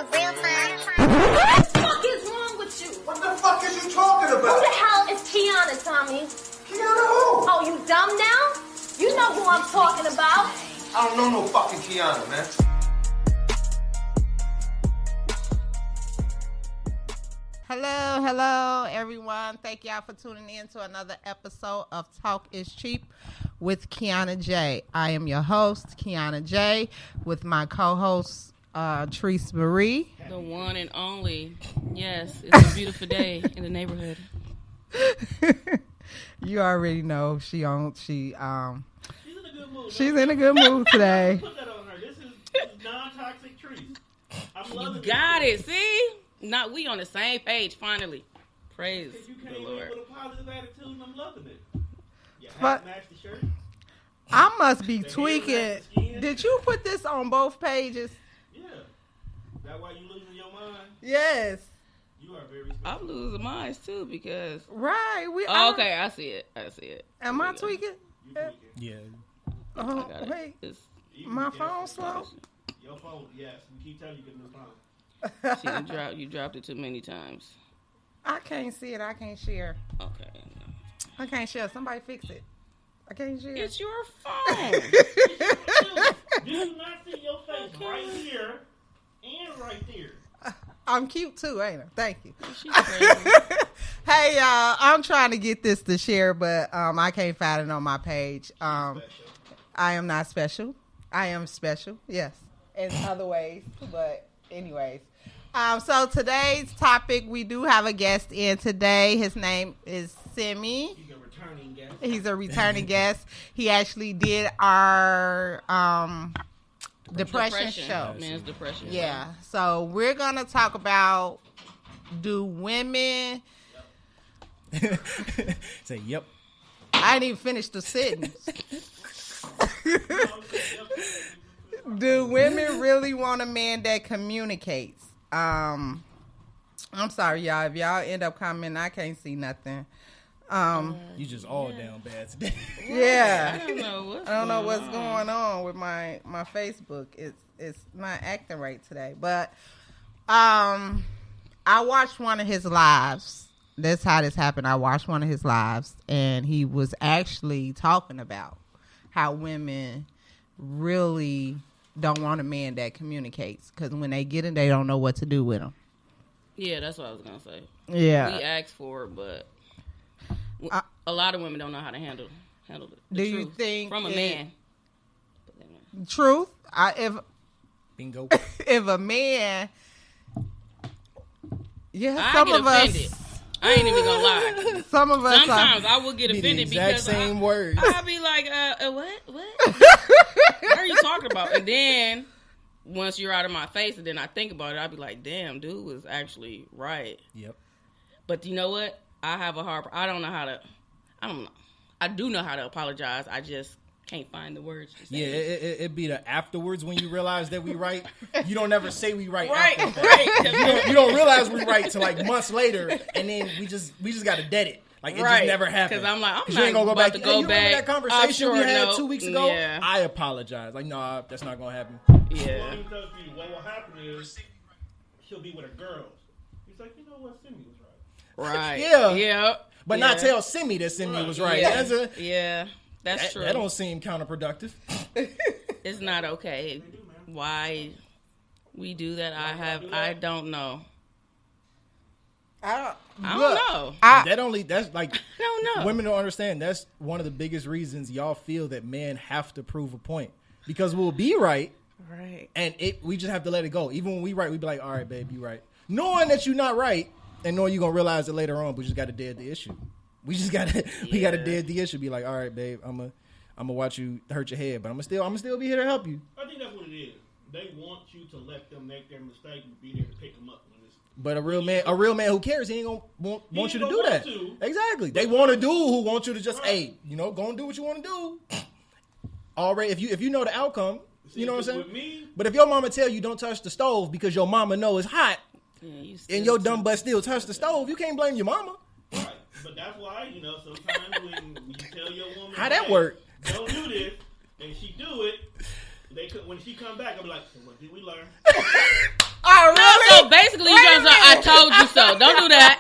a real man. What the fuck is wrong with you? What the fuck is you talking Who about? the hell is Kiana, Tommy? Kiana who? Oh, you dumb now? You know who I'm talking about. I don't know no fucking Kiana, man. Hello, everyone. Thank y'all for tuning in to another episode of Talk is Cheap with Kiana J. I am your host, Kiana J, with my co-host, Treese Marie. The one and only. Yes, it's a beautiful day in the neighborhood. You already know she's in a good mood. She's in a good mood today. Put that on her. This is non-toxic Treese. I'm loving You got it. See? Not we on the same page finally. Praise If you the came in Lord. with a positive attitude, I'm loving it. You But- half match the shirt. I must be The hair tweaking. match the skin. Did you put this on both pages? Yeah. That why you losing your mind? Yes. You are very special. I'm losing mine too because. Right. Oh, okay, I see it. Am I tweaking? You tweaking. Yeah. Oh, I got wait. it. My Yes, phone slow? Your phone, yes. We keep telling you get a new phone. You dropped it too many times. I can't see it. I can't share. Okay. I can't share. Somebody fix it. I can't share. It's your phone. Do you not see your face right here and right there? I'm cute too, ain't I? Thank you. She's crazy. Hey, y'all. I'm trying to get this to share, but I can't find it on my page. I am not special. I am special, yes, in other ways. But anyways. So today's topic, we do have a guest in today. His name is Simi. He's a returning guest. He's a returning guest. He actually did our depression show. Men's depression. Yeah. So we're going to talk about, do women... Say, yep. I didn't even finish the sentence. Do women really want a man that communicates? I'm sorry, y'all. If y'all end up commenting, I can't see nothing. You just all down bad today. Yeah. I don't know what's going on with my Facebook. It's not acting right today. But I watched one of his lives. That's how this happened. I watched one of his lives, and he was actually talking about how women really don't want a man that communicates, because when they get him, they don't know what to do with him. Yeah, that's what I was gonna say. Yeah. We asked for it, but a lot of women don't know how to handle it. Do you think from a man? Truth. Bingo. If a man, yeah, I some get of offended. us. I ain't even gonna lie. Some of us. Sometimes I will get offended because same words. I'll be like, what? What are you talking about? And then once you're out of my face, and then I think about it, I'll be like, damn, dude was actually right. Yep. But you know what? I have a hard. I don't know. I do know how to apologize. I just can't find the words to say. Yeah, it be the afterwards when you realize that we right. You don't ever say we right. Right, after right. You don't realize we right till like months later, and then we just got to dead it. Like it just never happened. Because I'm like, I'm 'Cause not you ain't gonna go about back to "Hey, go you back. remember that conversation we had 2 weeks ago? Yeah. I apologize. Like, no, that's not gonna happen. Yeah. Well, he tells you what will happen is she'll be with her girls. He's like, you know what, Simi was right. Right. Yeah. Yeah. But not tell Simi that Simi was right. Yeah. That's true. That don't seem counterproductive. It's not okay. Why we do that? I don't know. I don't know. That's like, I don't know. women don't understand. That's one of the biggest reasons y'all feel that men have to prove a point, because we'll be right. Right. And we just have to let it go. Even when we right, we be like, all right, babe, you right. Knowing that you're not right, and knowing you're going to realize it later on, but we just got to dead the issue. We got to dead the issue. Be like, all right, babe, I'm gonna watch you hurt your head, but I'm gonna still be here to help you. I think that's what it is. They want you to let them make their mistake and be there to pick them up when it's. But a real man who cares, he ain't gonna want you to do that. To. Exactly. They want a dude who wants you to just, hey, go and do what you want to do. Already, if you know the outcome, you know what I'm saying? With me, but if your mama tell you don't touch the stove because your mama know it's hot, and your dumb butt still touch the stove, you can't blame your mama. right? But that's why sometimes when you tell your woman How that work? Don't do this, and she do it. When she come back, I'll be like, so what did we learn? Oh, really? basically, I told you so. Don't do that.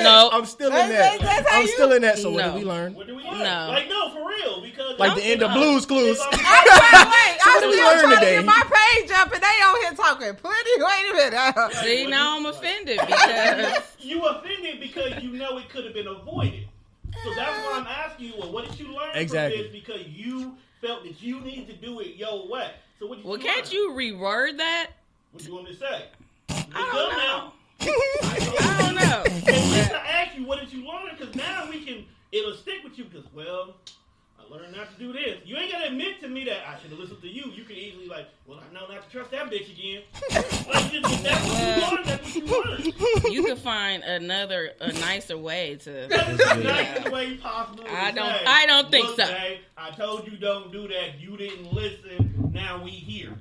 No. I'm still in that. That's how I'm still in that. So what No. did we learn? What do we learn? No. Like, no, for real. Because Like the end of Blue's Clues. Wait, So I'm what did we still learn trying to today? get my page up, and they on here talking plenty. Wait a minute. See, now I'm offended because You offended because you know it could have been avoided. So that's why I'm asking you, well, what did you learn Exactly. from this? Because you felt that you need to do it your way. So what did well, you can't learn? you reword that? What do you want me to say? I don't know. At least I asked you, what did you learn? Because now it'll stick with you. Because, well, I learned not to do this. You ain't got to admit to me that I should have listened to you. You can easily well, I know not to trust that bitch again. That's what you learned. That's what you learned. You could find a nicer way to. That's the nicest way possible. to I don't- say, I don't think "Look, so." Babe, I told you don't do that. You didn't listen. Now we here.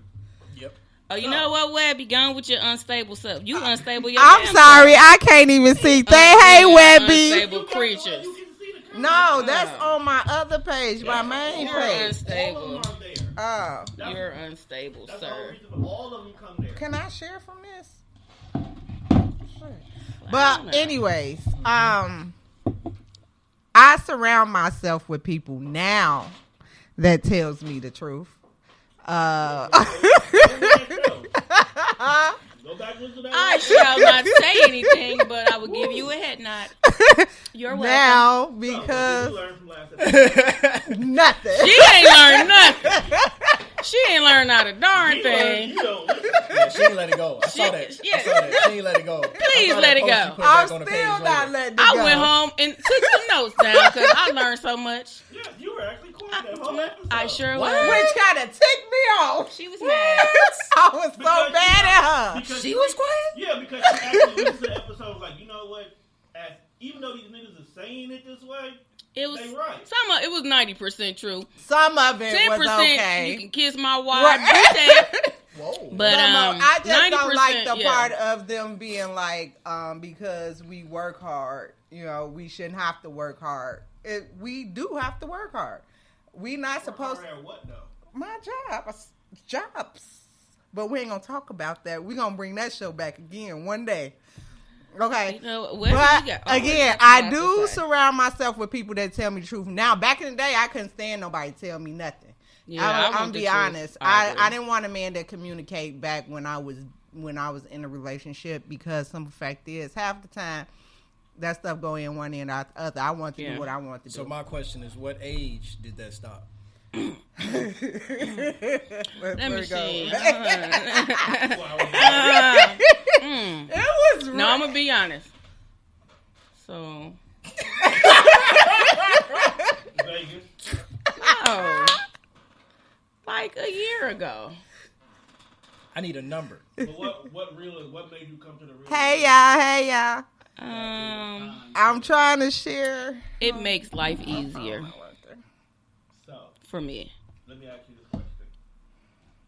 Yep. Oh, you know what, Webby? Gone with your unstable self. You unstable your I'm damn sorry, I can't even see. Hey, Webby. Unstable creatures. You can see the comments. No, that's on my other page, my main You're page. All unstable. of them are there. Oh, That's- You're unstable, That's the whole sir. reason all of them come there. can I share from this? Sure. I But don't know. anyways, I surround myself with people now that tells me the truth. Go back and listen to that. I shall not say anything, but I will give you a head nod. You're welcome. Now What did because you learn from last episode? nothing. She ain't learned nothing. She ain't learned not a darn You learned thing. you don't listen. Yeah, she ain't let it go. I saw that. Yeah. I saw that. She ain't let it go. Please I saw let that it post go. you put I'm back on the still page not later. letting it I go. went home and took some notes down because I learned so much. Yeah, you were actually quiet that whole episode. I sure What? was. Which kind of ticked me off. She was mad. I was so Because bad at her. because She was quiet? Yeah, because she actually listened to the episode like, you know what? Even though these niggas are saying it this way, It was they right. it was 90% true. Some of it 10% was okay. you can kiss my wife. Right. Whoa. But I just don't like 90%, the yeah. part of them being like, because we work hard, we shouldn't have to work hard. We do have to work hard. We not supposed to. What though? My jobs. But we ain't gonna talk about that. We gonna bring that show back again one day. Okay. You know, what But you got? again, I do surround myself with people that tell me the truth. Now, back in the day, I couldn't stand nobody tell me nothing. Yeah, I I'm want be the truth. honest. I agree. I didn't want a man that communicate back when I was in a relationship, because some fact is half the time that stuff go in one end out the other. I want to Yeah. do what I want to do. So my question is, what age did that stop? Let me see. It was No, I'm gonna be honest. So, Vegas. oh, like a year ago. I need a number. But what made you come to the real? Hey y'all. I'm trying to share. It makes life easier So for me. let me ask you this question: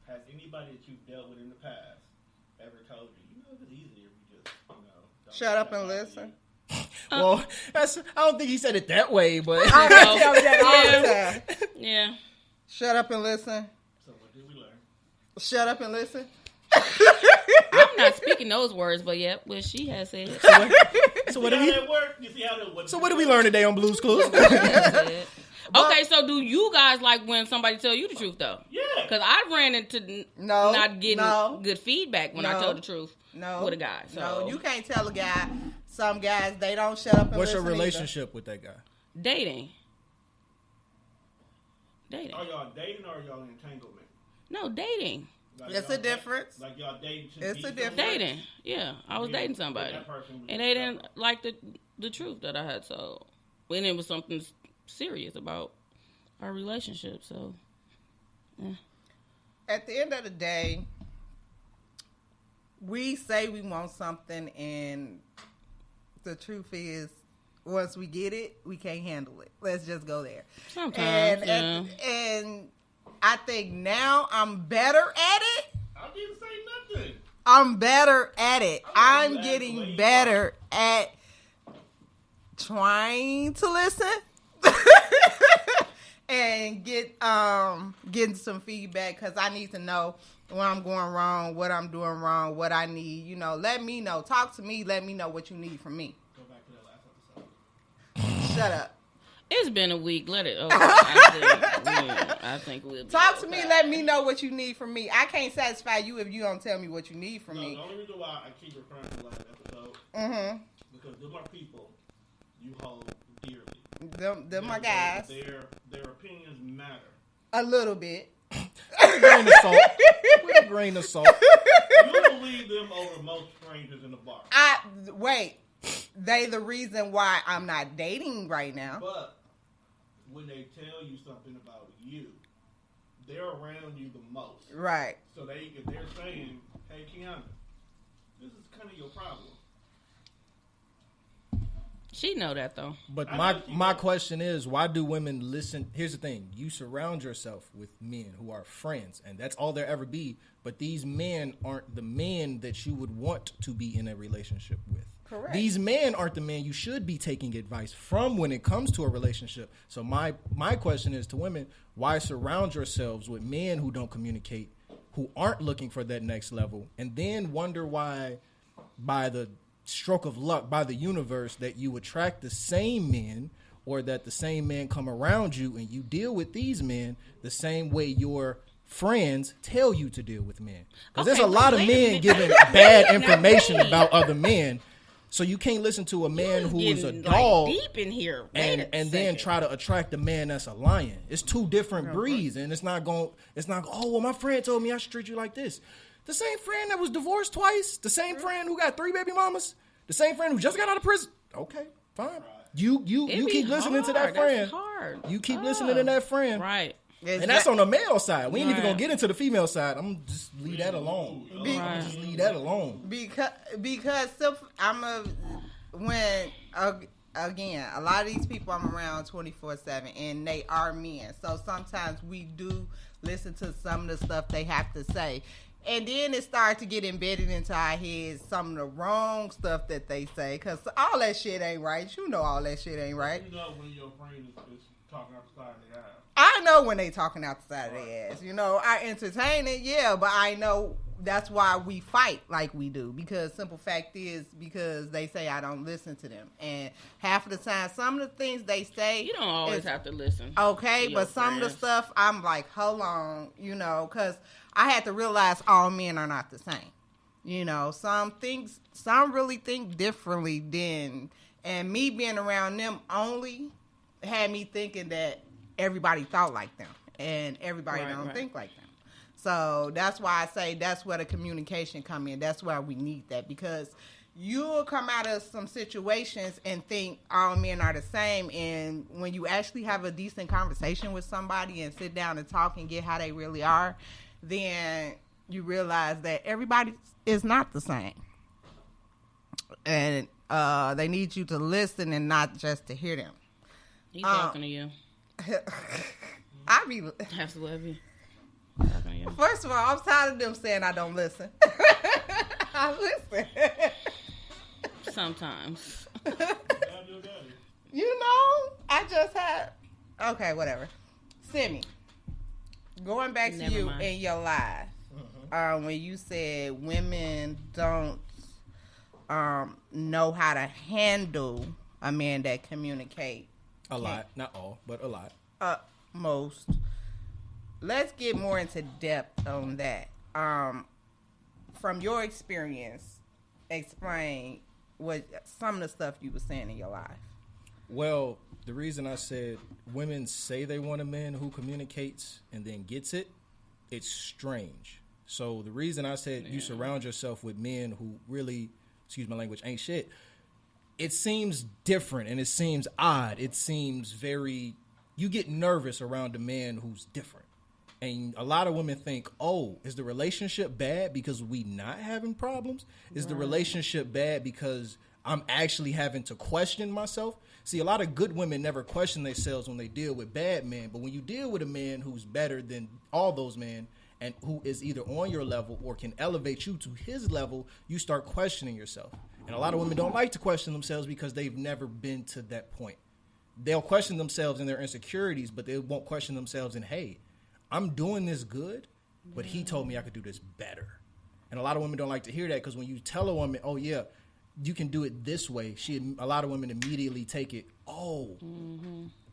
has anybody that you've dealt with in the past ever told you, it's easier if you just, don't Shut up and about listen. Well, I don't think he said it that way, but I tell you that all the time. Yeah. Shut up and listen. So what did we learn? Shut up and listen. I'm not speaking those words, but yeah, what she has said. so what See did how we? that work? You see how that works? So what did we learn today on Blue's Clues? Okay, so do you guys like when somebody tell you the truth though? Yeah. Because I ran into No, not getting no. good feedback when I No. told the truth No. with a guy. So No, you can't tell a guy. Some guys, they don't shut up and What's listen your either. relationship with that guy? dating. Are y'all dating or are y'all in entanglement? No, dating. Like It's y'all a difference. Like y'all dating to It's be a difference. somewhere? Dating. Yeah, I was Yeah, dating somebody. that person was And they didn't like the truth that I had told. And it was something serious about our relationship, so At the end of the day, we say we want something, and the truth is, once we get it, we can't handle it. Let's just go there. sometimes. And I think now I'm better at it. I didn't say nothing. I'm better at it. I'm glad the way getting you better at trying to listen and getting some feedback, because I need to know when I'm going wrong, what I'm doing wrong, what I need. You know, let me know. Talk to me. Let me know what you need from me. Go back to that last episode. Shut up. It's been a week. Let it. Okay. I think we'll be Talk to okay. me. Let me know what you need from me. I can't satisfy you if you don't tell me what you need from No, me. the only reason why I keep referring to the last episode, because them are people you hold dearly. Them my guys. Their opinions matter. A little bit. With a grain of salt. With a grain of salt. You believe them over most strangers in the bar. Wait. They the reason why I'm not dating right now. But when they tell you something about you, they're around you the most. Right. So if they're saying, "Hey, Kiana, this is kind of your problem." She know that though. But I my know she my does. question is, why do women listen? Here's the thing: you surround yourself with men who are friends, and that's all there ever be. But these men aren't the men that you would want to be in a relationship with. Correct. These men aren't the men you should be taking advice from when it comes to a relationship. So my question is to women: why surround yourselves with men who don't communicate, who aren't looking for that next level, and then wonder why, by the stroke of luck, by the universe, that you attract the same men, or that the same men come around you and you deal with these men the same way your friends tell you to deal with men. Because there's a Okay, lot of wait a men minute. giving bad Now information wait. about other men. So you can't listen to a man who's a Getting, dog deep in here. Wait and a then second. try to attract a man that's a lion. It's two different breeds, and it's not oh well, my friend told me I should treat you like this. The same friend that was divorced twice, the same friend who got 3 baby mamas, the same friend who just got out of prison. Okay, fine. You It be keep listening to that hard. friend. That's hard. You keep listening to that friend. Right. And that's on the male side. We ain't even Right. gonna get into the female side. I'm gonna just leave that alone. Be- I'm gonna just leave that alone. because again, a lot of these people I'm around 24/7, and they are men. So sometimes we do listen to some of the stuff they have to say, and then it starts to get embedded into our heads. Some of the wrong stuff that they say, because all that shit ain't right. You know, all that shit ain't right. You know when your friend is talking outside the aisle. I know when they talking out the side of their ass. You know, I entertain it, yeah, but I know that's why we fight like we do. Because simple fact is, because they say I don't listen to them, and half of the time, some of the things they say, You don't always is have to listen. okay, to but your some of the friends. stuff I'm like, hold on, you know, because I had to realize all men are not the same. You know, some really think differently than, and me being around them only had me thinking that everybody thought like them, and everybody Right, don't right. think like them. So that's why I say that's where the communication come in. That's why we need that, because you'll come out of some situations and think all men are the same, and when you actually have a decent conversation with somebody and sit down and talk and get how they really are, then you realize that everybody is not the same, and they need you to listen and not just to hear them. He talking to you. I be That's what he talking to you. first of all, I'm tired of them saying I don't listen. I listen. Sometimes. You know, I just had. Okay, whatever. Simi, going back to Never you mind. in your life, when you said women don't know how to handle a man that communicate. A lot, not all, but a lot. Most. Let's get more into depth on that. From your experience, explain what some of the stuff you were saying in your life. Well, the reason I said women say they want a man who communicates and then gets it, it's strange. So the reason I said you surround yourself with men who really, excuse my language, ain't shit, it seems different and it seems odd. It seems very, you get nervous around a man who's different. And a lot of women think, oh, is the relationship bad because we not having problems? Is the relationship bad because I'm actually having to question myself? See, a lot of good women never question themselves when they deal with bad men. But when you deal with a man who's better than all those men and who is either on your level or can elevate you to his level, you start questioning yourself. And a lot of women don't like to question themselves because they've never been to that point. They'll question themselves in their insecurities, but they won't question themselves in, hey, I'm doing this good. but he told me I could do this better. And a lot of women don't like to hear that because when you tell a woman, oh, yeah, you can do it this way, a lot of women immediately take it, oh,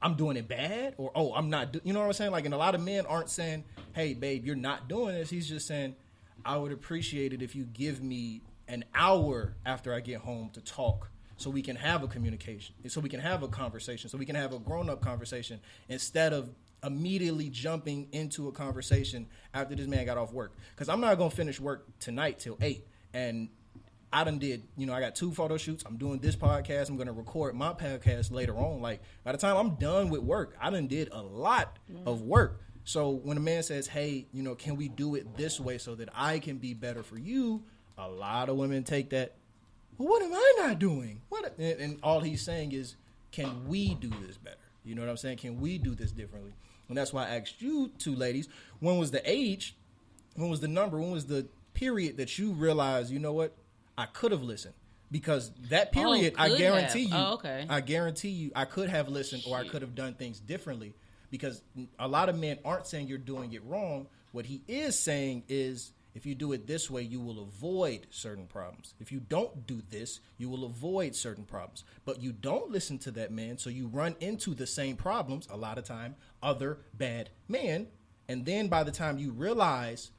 I'm doing it bad, or, oh, I'm not, you know what I'm saying? Like, and a lot of men aren't saying, hey, babe, you're not doing this. He's just saying, I would appreciate it if you give me an hour after I get home to talk so we can have a communication, so we can have a conversation, so we can have a grown-up conversation instead of immediately jumping into a conversation after this man got off work. Because I'm not going to finish work tonight till 8. And I done did, I got 2 photo shoots. I'm doing this podcast. I'm going to record my podcast later on. Like, by the time I'm done with work, I done did a lot of work. So when a man says, hey, can we do it this way so that I can be better for you? A lot of women take that, well, what am I not doing? And all he's saying is, can we do this better? You know what I'm saying? Can we do this differently? And that's why I asked you 2 ladies, when was the age, when was the number, when was the period that you realized, you know what, I could have listened? Because that period, I guarantee you, I could have listened or I could have done things differently. Because a lot of men aren't saying you're doing it wrong. What he is saying is, if you do it this way, you will avoid certain problems. If you don't do this, you will avoid certain problems. But you don't listen to that man, so you run into the same problems, a lot of time, other bad men. And then by the time you realize,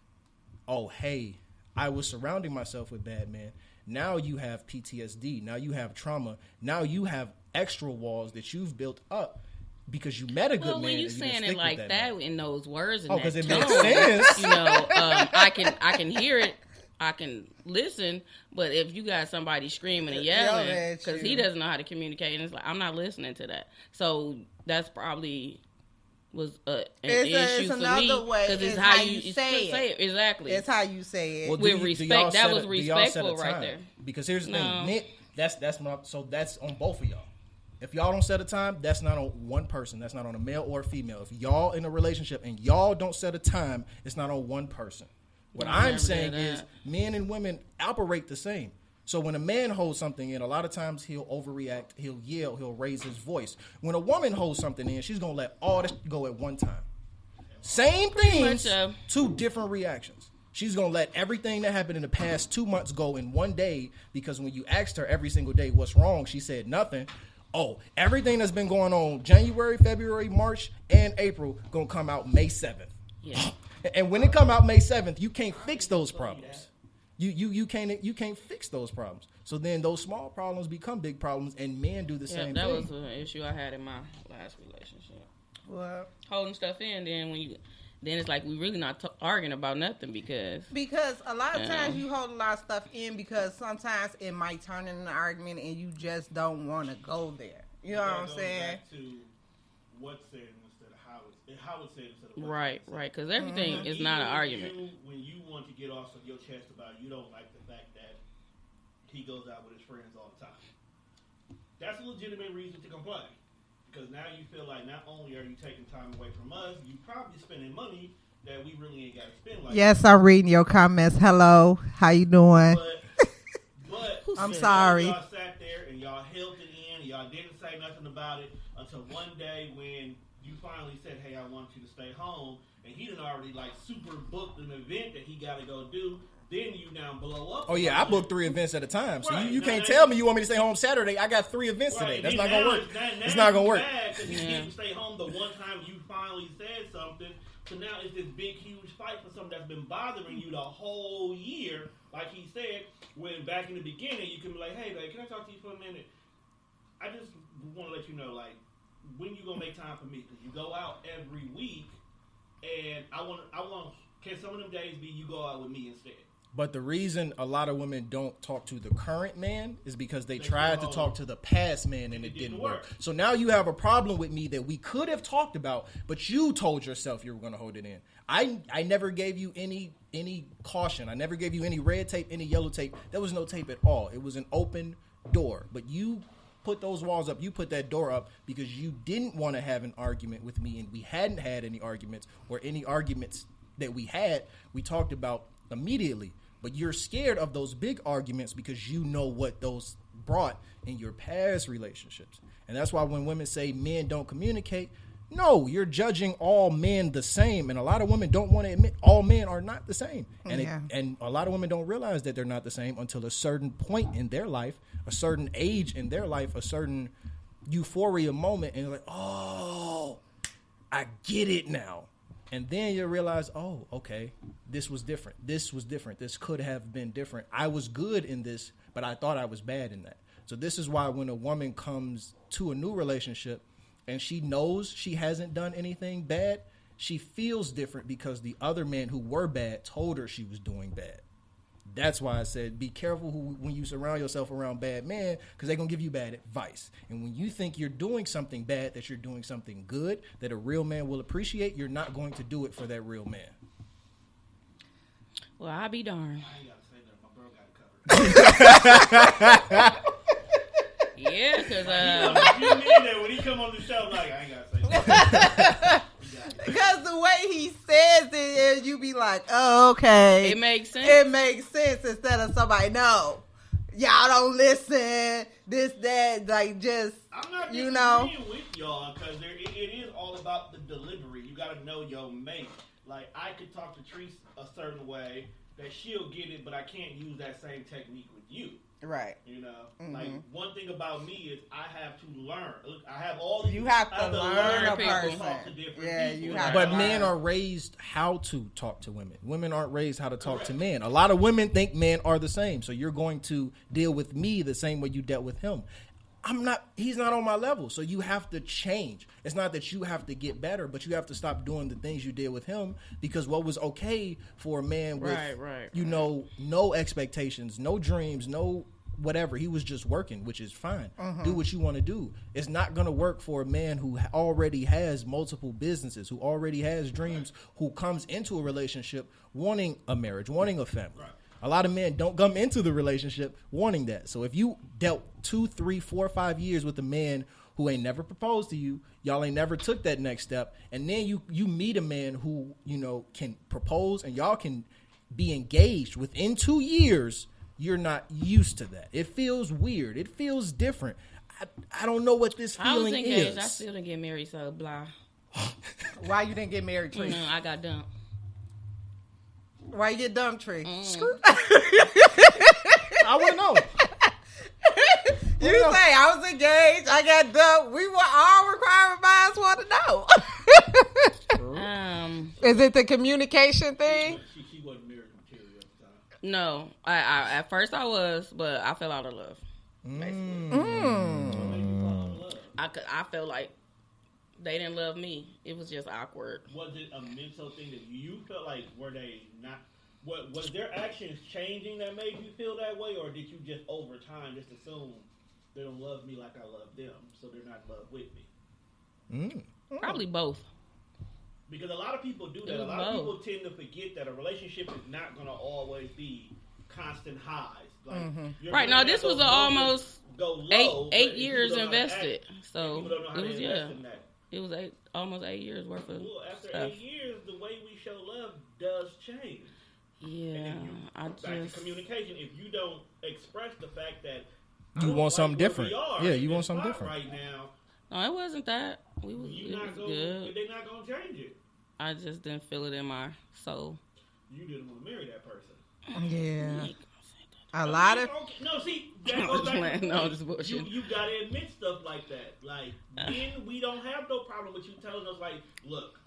oh, hey, I was surrounding myself with bad men, now you have PTSD, now you have trauma, now you have extra walls that you've built up. Because you met a good man. Well, when you saying it like that in those words and because that it tone, makes sense. I can hear it, I can listen. But if you got somebody screaming and yelling because he doesn't know how to communicate, and it's like, I'm not listening to that. So that's probably was an issue for me because it's how you say it. Exactly, it's how you say it. Well, with respect. That was respectful right there. Because here's the thing, Nick. That's on both of y'all. If y'all don't set a time, that's not on one person. That's not on a male or a female. If y'all in a relationship and y'all don't set a time, it's not on one person. What I'm saying is men and women operate the same. So when a man holds something in, a lot of times he'll overreact, he'll yell, he'll raise his voice. When a woman holds something in, she's going to let all this go at one time. Same things, 2 different reactions. She's going to let everything that happened in the past 2 months go in one day because when you asked her every single day what's wrong, she said nothing. Oh, everything that's been going on January, February, March, and April gonna come out May 7th. Yeah. And when it come out May 7th, you can't fix those problems. You can't fix those problems. So then those small problems become big problems, and men do the same thing. That was an issue I had in my last relationship. What? Holding stuff in, then it's like we really not arguing about nothing because a lot of times you hold a lot of stuff in because sometimes it might turn into an argument and you just don't want to go there. You know what I'm saying? Back to what's said instead of how it's said instead of right, because everything is not an argument. When you want to get off of your chest about it, you don't like the fact that he goes out with his friends all the time. That's a legitimate reason to complain. Because now you feel like not only are you taking time away from us, you probably spending money that we really ain't got to spend. Like yes, I'm reading your comments. Hello, how you doing? But I'm sorry. Y'all sat there and y'all held it in. And y'all didn't say nothing about it until one day when you finally said, "Hey, I want you to stay home," and he done already like super booked an event that he got to go do. Then you now blow up. Oh yeah, I booked 3 events at a time. So you can't tell me you want me to stay home Saturday. I got 3 events today. That's not gonna work. It's not gonna work. Because you didn't stay home the one time you finally said something. So now it's this big, huge fight for something that's been bothering you the whole year. Like he said, when back in the beginning, you can be like, "Hey, babe, can I talk to you for a minute? I just want to let you know, like, when you gonna make time for me? Because you go out every week, and I want. Can some of them days be you go out with me instead?" But the reason a lot of women don't talk to the current man is because they tried to talk to the past man and it didn't work. So now you have a problem with me that we could have talked about, but you told yourself you were going to hold it in. I never gave you any caution. I never gave you any red tape, any yellow tape. There was no tape at all. It was an open door. But you put those walls up. You put that door up because you didn't want to have an argument with me, and we hadn't had any arguments, or any arguments that we had, we talked about immediately. But you're scared of those big arguments because you know what those brought in your past relationships. And that's why when women say men don't communicate, No, you're judging all men the same, and a lot of women don't want to admit all men are not the same. And and a lot of women don't realize that they're not the same until a certain point in their life, a certain age in their life, a certain euphoria moment, and you're like, oh, I get it now. And then you realize, oh, okay, this was different. This was different. This could have been different. I was good in this, but I thought I was bad in that. So this is why when a woman comes to a new relationship and she knows she hasn't done anything bad, she feels different because the other men who were bad told her she was doing bad. That's why I said be careful when you surround yourself around bad men, because they're going to give you bad advice. And when you think you're doing something bad, that you're doing something good, that a real man will appreciate, you're not going to do it for that real man. Well, I'll be darned. I ain't got to say that. My bro got it covered. Yeah, because You mean that when he come on the show, like, I ain't got to say that. Because the way he says it, you be like, oh, okay. it makes sense. It makes sense instead of somebody, no, y'all don't listen, this, that, like just, I'm not you know. disagreeing with y'all because it is all about the delivery. You got to know your mate. Like, I could talk to Treese a certain way that she'll get it, but I can't use that same technique with you. Right. You know, Mm-hmm. like one thing about me is I have to learn. Look, I have all these. You have I to learn a how to person. talk to different Yeah, people. you have But to men learn. are raised how to talk to women. Women aren't raised how to talk to men. A lot of women think men are the same. So you're going to deal with me the same way you dealt with him. He's not on my level. So you have to change. It's not that you have to get better, but you have to stop doing the things you did with him, because what was okay for a man with, no expectations, no dreams, no whatever. He was just working, which is fine. Do what you want to do. It's not going to work for a man who already has multiple businesses, who already has dreams, who comes into a relationship wanting a marriage, wanting a family. Right. A lot of men don't come into the relationship wanting that. So if you dealt 2, 3, 4, 5 years with a man who ain't never proposed to you, y'all ain't never took that next step, and then you meet a man who, can propose and y'all can be engaged within 2 years, you're not used to that. It feels weird. It feels different. I don't know what this feeling I was engaged. is. I still didn't get married, so blah. Why you didn't get married, Tree? I got dumped. Why you get dumped, Tree? I wouldn't know. You say I was engaged, I got dumped. We were all requiring minds want to know. Is it the communication thing? She wasn't married material at the time. No, I at first I was, but I fell out of love. I felt like they didn't love me. It was just awkward. Was it a mental thing that you felt like, were they not? What was their actions changing that made you feel that way, or did you just over time just assume they don't love me like I love them, so they're not in love with me? Probably both. Because a lot of people do that. A lot of people tend to forget that a relationship is not going to always be constant highs. Like, Right now, this was almost go low, 8 years invested. So people don't know how it was to invest in that. It was almost 8 years worth of Well, after stuff. 8 years, the way we show love does change. Yeah, Back to communication. If you don't express the fact that You want something different. Yeah, you want something different. Right now, No, it wasn't that. It was good. they're not going to change it. I just didn't feel it in my soul. You didn't want to marry that person. Yeah. A lot of No, see, that No, goes just back playing. to No, just bullshit. you gotta admit stuff like that. Like, then we don't have no problem with you telling us, like, look,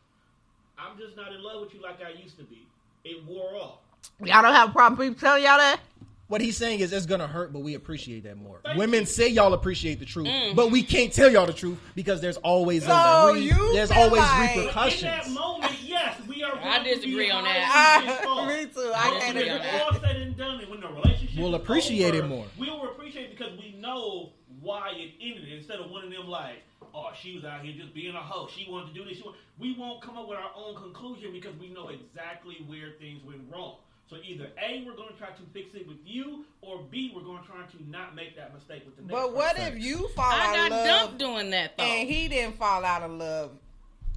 I'm just not in love with you like I used to be. It wore off. y'all don't have a problem people telling y'all that? What he's saying is it's gonna hurt, but we appreciate that more. Thank Women you. say y'all appreciate the truth, but we can't tell y'all the truth because there's always So you there's feel always like- repercussions. In that moment, yes, we are. I going to disagree be on highly that. pissed off. Me too. I I But can't disagree when on agree. it's all said and done, and when the relationship We'll is appreciate over, it more. We will appreciate it because we know why it ended. Instead of one of them like, oh, she was out here just being a hoe. She wanted to do this. We won't come up with our own conclusion because we know exactly where things went wrong. So either A, we're going to try to fix it with you, or B, we're going to try to not make that mistake with the next But what person. if you fall I out got of love dumped doing that though. and he didn't fall out of love,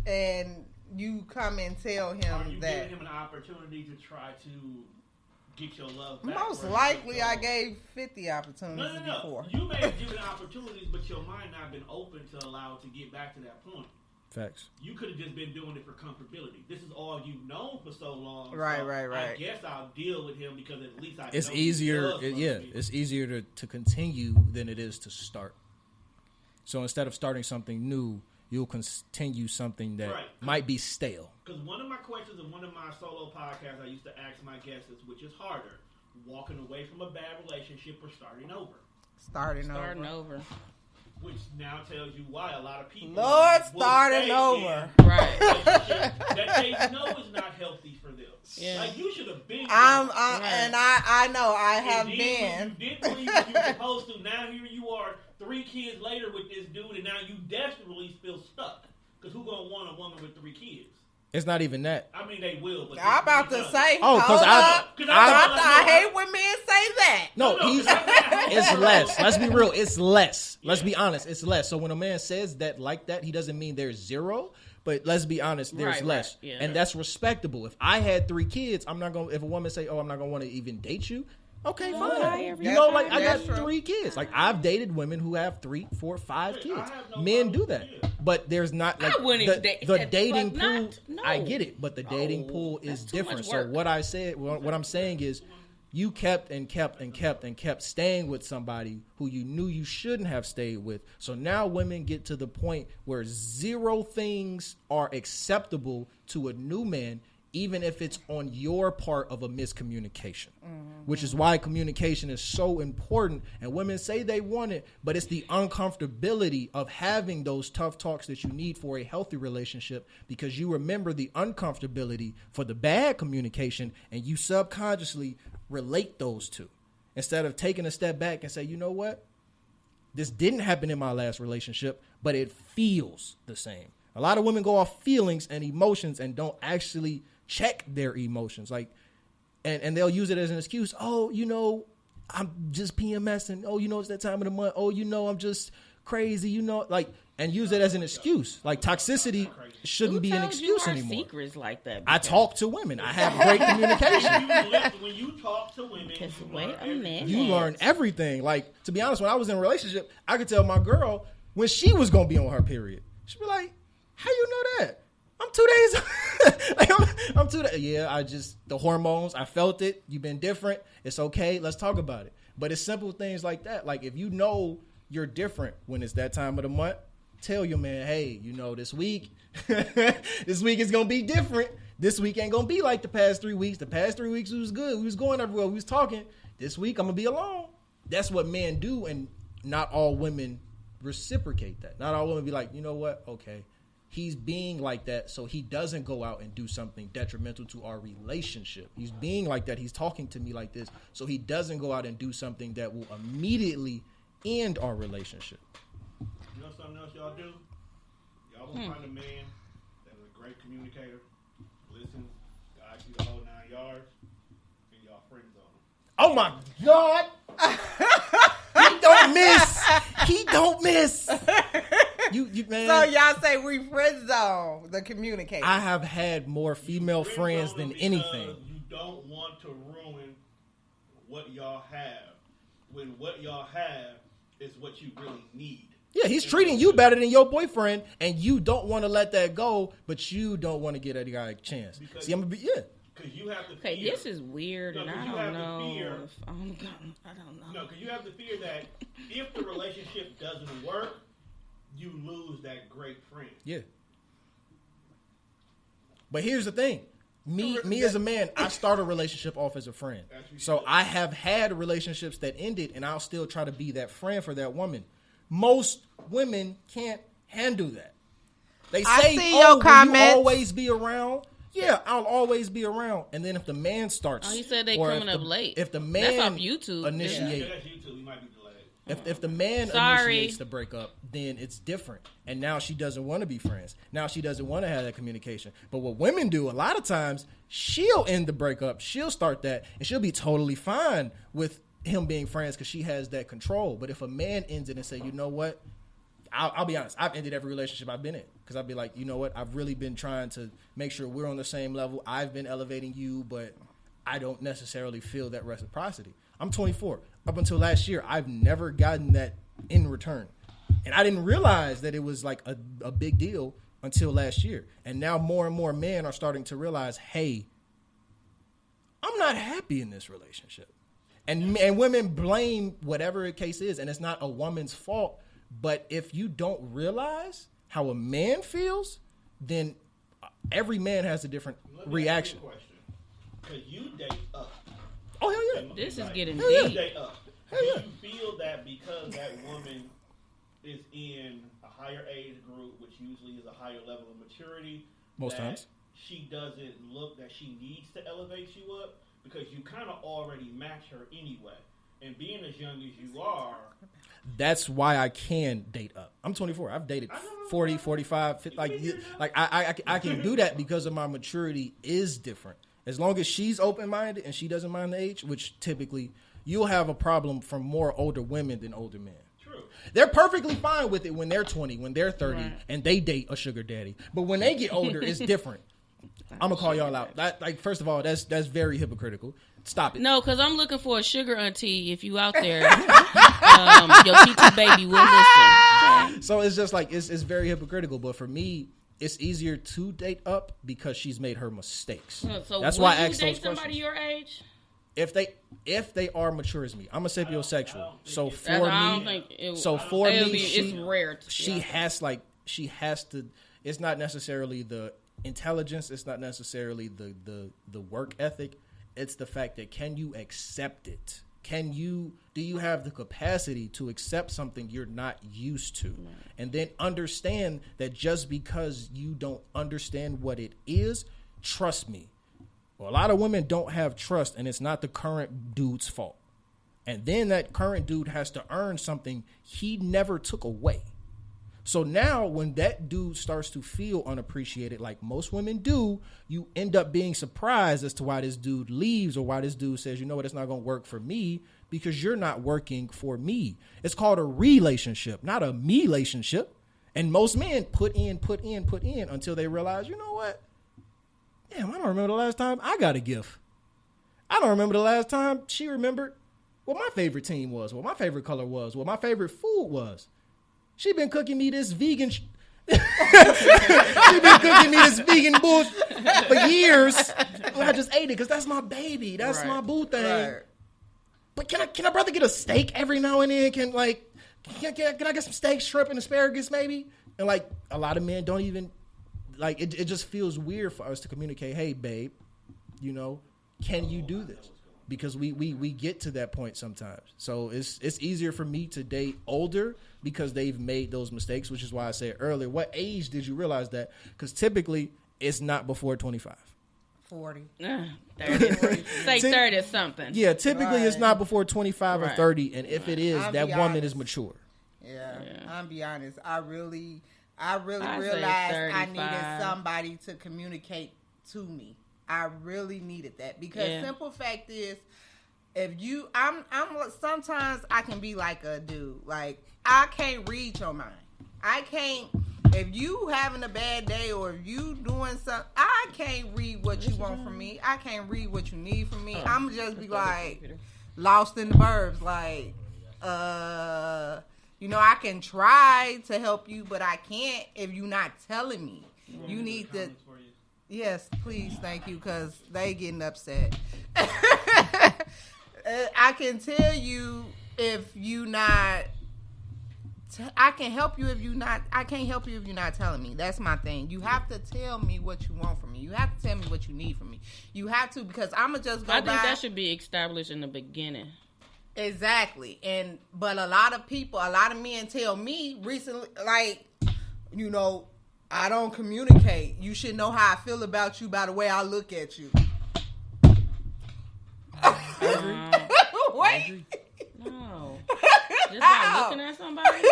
and you come and tell Are him you that? giving him an opportunity to try to get your love back? Most or likely, just I go- gave 50 opportunities before. You may have given opportunities, but your mind not been open to allow it to get back to that point. Facts. You could have just been doing it for comfortability. This is all you've known for so long. Right. I guess I'll deal with him because at least It's know easier. he does love me. It's easier to continue than it is to start. So instead of starting something new, you'll continue something that might be stale. Because one of my questions in one of my solo podcasts, I used to ask my guests is, which is harder, walking away from a bad relationship or starting over? Starting over. Which now tells you why a lot of people Lord, will starting stay over. in Right. that they know is not healthy for them. Yeah. Like, you should have been. And I know I have then been. When you didn't believe what you were supposed to. Now here you are, 3 kids later with this dude, and now you desperately feel stuck. Because who's gonna want a woman with 3 kids? It's not even that. I mean, they will. But I'm about to say. Oh, because I hate when men say that. No, it's less. Let's be real. It's less. Let's be honest. It's less. So when a man says that like that, he doesn't mean there's zero. But let's be honest, there's less. Right. Yeah. And that's respectable. If I had 3 kids, I'm not going to, if a woman say, oh, I'm not going to want to even date you. Okay, fine. You know, like I got 3 kids. Like I've dated women who have 3, 4, 5 kids. Men do that. But there's not like the dating pool. I get it, but the dating pool is different. So what I said, what I'm saying is, you kept staying with somebody who you knew you shouldn't have stayed with. So now women get to the point where 0 things are acceptable to a new man, even if it's on your part of a miscommunication, which is why communication is so important. And women say they want it, but it's the uncomfortability of having those tough talks that you need for a healthy relationship, because you remember the uncomfortability for the bad communication and you subconsciously relate those two instead of taking a step back and say, you know what? This didn't happen in my last relationship, but it feels the same. A lot of women go off feelings and emotions and don't actually check their emotions, like, and they'll use it as an excuse. Oh, you know, I'm just PMSing. Oh, you know, it's that time of the month. Oh, you know, I'm just crazy. You know, like, and use it as an excuse. Like toxicity shouldn't be an excuse anymore. Secrets like that. I talk to women. I have great communication. When you talk to women, you learn everything. Like, to be honest, when I was in a relationship, I could tell my girl when she was gonna be on her period. She'd be like, "How you know that?" I'm 2 days. Like, I'm 2 days. Yeah, the hormones. I felt it. You've been different. It's okay. Let's talk about it. But it's simple things like that. Like, if you know you're different when it's that time of the month, tell your man, hey, you know, this week is going to be different. This week ain't going to be like the past 3 weeks. The past 3 weeks was good. We was going everywhere. We was talking. This week I'm going to be alone. That's what men do, and not all women reciprocate that. Not all women be like, you know what? Okay. He's being like that, so he doesn't go out and do something detrimental to our relationship. He's being like that. He's talking to me like this, so he doesn't go out and do something that will immediately end our relationship. You know something else y'all do? Y'all will find a man that's a great communicator, listens, guides you the whole 9 yards, and y'all friend zone. Oh my God! He don't miss. He don't miss. You man. So y'all say we friend zone the communicator. I have had more female friends than anything. You don't want to ruin what y'all have, when what y'all have is what you really need. Yeah, he's treating you better than your boyfriend, and you don't want to let that go, but you don't want to give that guy a chance. Because See, I'm gonna be Because you have to okay, fear. this is weird, and I don't know. I don't know. No, because you have to fear that if the relationship doesn't work, you lose that great friend. Yeah. But here's the thing. Me as a man, I start a relationship off as a friend. So I have had relationships that ended, and I'll still try to be that friend for that woman. Most women can't handle that. They say, your comments. Will you always be around? Yeah, I'll always be around. And then if the man starts... Oh, he said they coming up late. If the man... That's off YouTube. Initiate... Yeah, that's YouTube. We might be delayed. If the man initiates the breakup, then it's different. And now she doesn't want to be friends. Now she doesn't want to have that communication. But what women do, a lot of times, she'll end the breakup. She'll start that, and she'll be totally fine with him being friends because she has that control. But if a man ends it and say, you know what, I'll be honest, I've ended every relationship I've been in because I'd be like, you know what, I've really been trying to make sure we're on the same level. I've been elevating you, but I don't necessarily feel that reciprocity. I'm 24. Up until last year, I've never gotten that in return. And I didn't realize that it was like a big deal until last year. And now more and more men are starting to realize, hey, I'm not happy in this relationship. And women blame whatever the case is, and it's not a woman's fault. But if you don't realize how a man feels, then every man has a different reaction. Because you date up. Oh, hell yeah. This is getting You deep. date up. Do you feel that because that woman is in a higher age group, which usually is a higher level of maturity, Most times, she doesn't look that she needs to elevate you up? Because you kind of already match her anyway. And being as young as you are... That's why I can date up. I'm 24. I've dated 40, 45, 50, I can do that because of my maturity is different. As long as she's open-minded and she doesn't mind the age, which typically you'll have a problem from more older women than older men. True. They're perfectly fine with it when they're 20, when they're 30, and they date a sugar daddy. But when they get older, it's different. I'm gonna call y'all out. First of all, that's very hypocritical. Stop it. No, because I'm looking for a sugar auntie. If you out there, your PT baby will listen. So it's just like it's very hypocritical. But for me, it's easier to date up because she's made her mistakes. So that's would why I you ask date those somebody questions. your age? If they are mature as me, I'm a sapiosexual. So for I don't me, think it, so for it'll me, be, it's rare. she has to. It's not necessarily the intelligence. It's not necessarily the work ethic. It's the fact that can you accept it? Do you have the capacity to accept something you're not used to? Right. And then understand that just because you don't understand what it is, trust me. Well, a lot of women don't have trust, and it's not the current dude's fault. And then that current dude has to earn something he never took away. So now when that dude starts to feel unappreciated, like most women do, you end up being surprised as to why this dude leaves or why this dude says, you know what, it's not going to work for me because you're not working for me. It's called a relationship, not a me-lationship. And most men put in until they realize, you know what? Damn, I don't remember the last time I got a gift. I don't remember the last time she remembered what my favorite team was, what my favorite color was, what my favorite food was. She been cooking me this vegan she been cooking me this vegan bullshit for years. I just ate it because that's my baby. That's my boo thing. Right. But can a brother get a steak every now and then? Can I get some steak, shrimp, and asparagus maybe? And like a lot of men don't even like it. It just feels weird for us to communicate. Hey, babe, you know, can you do this? Because we get to that point sometimes. So it's easier for me to date older because they've made those mistakes, which is why I said earlier, what age did you realize that? Because typically it's not before 25. 40. 30. Say 30 or something. Yeah, typically it's not before 25 or 30. And if it is, that woman is mature. Yeah, I'll be honest. I really realized I needed somebody to communicate to me. I really needed that because simple fact is, if you, I'm sometimes I can be like a dude. Like I can't read your mind. I can't. If you having a bad day or if you doing something, I can't read what you want from me. I can't read what you need from me. I'm just be like lost in the burbs. Like, you know, I can try to help you, but I can't if you're not telling me. You need to. Yes, please, thank you, because they getting upset. I can tell you if you not. I can help you if you not. I can't help you if you're not telling me. That's my thing. You have to tell me what you want from me. You have to tell me what you need from me. You have to, because I'ma just go. I think that should be established in the beginning. Exactly, but a lot of men tell me recently, like, you know, I don't communicate. You should know how I feel about you by the way I look at you. Wait. No. Just by looking at somebody.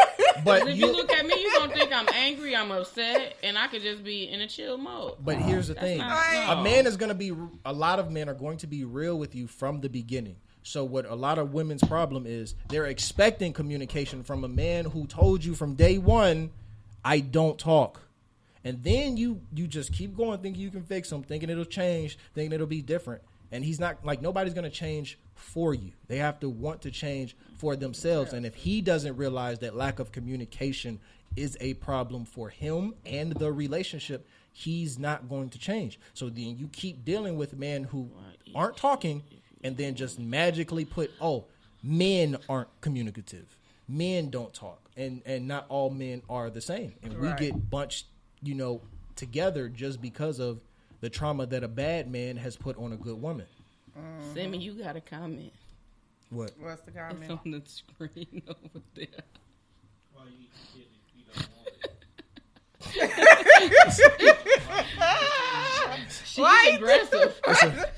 But if you look at me, you're going to think I'm angry, I'm upset, and I could just be in a chill mode. But here's the thing. A lot of men are going to be real with you from the beginning. So what a lot of women's problem is, they're expecting communication from a man who told you from day one, I don't talk. And then you just keep going thinking you can fix him, thinking it'll change, thinking it'll be different. And he's not, like, nobody's going to change for you. They have to want to change for themselves. And if he doesn't realize that lack of communication is a problem for him and the relationship, he's not going to change. So then you keep dealing with men who aren't talking and then just magically put, men aren't communicative. Men don't talk. And not all men are the same. And we get bunched, together just because of the trauma that a bad man has put on a good woman. Sammy, you got a comment. What? What's the comment? It's on the screen over there. Well, you don't want it. She's aggressive.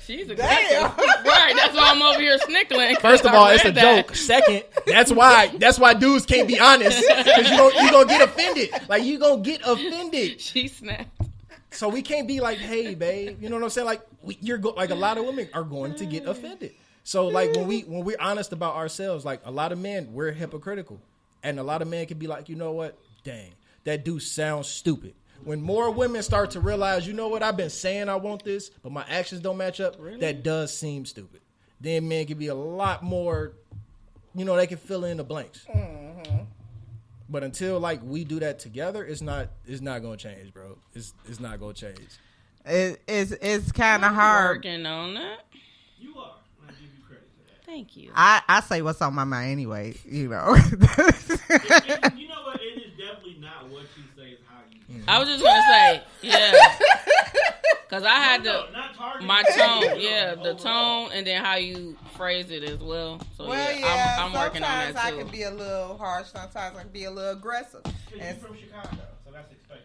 She's aggressive. Right, that's why I'm over here snickling. First of all, it's a joke. Second, that's why dudes can't be honest, because you gonna get offended. Like, you gonna get offended. She snapped. So we can't be like, hey, babe, you know what I'm saying? Like, like a lot of women are going to get offended. So like when we're honest about ourselves, like a lot of men, we're hypocritical, and a lot of men can be like, you know what? Dang, that dude sounds stupid. When more women start to realize, you know what, I've been saying I want this, but my actions don't match up, that does seem stupid. Then men can be a lot more, they can fill in the blanks. Mm-hmm. But until like we do that together, it's not gonna change, bro. It's not gonna change. It's kind of hard. Working on that. You are. I give you credit for that. Thank you. I say what's on my mind anyway. You know what? It is definitely not what you say. It's how you. I was just gonna say, yeah, because I had my tone, the tone, and then how you phrase it as well. So I'm working on that too. Sometimes I can be a little harsh. Sometimes I can be a little aggressive. You're from Chicago, so that's expected.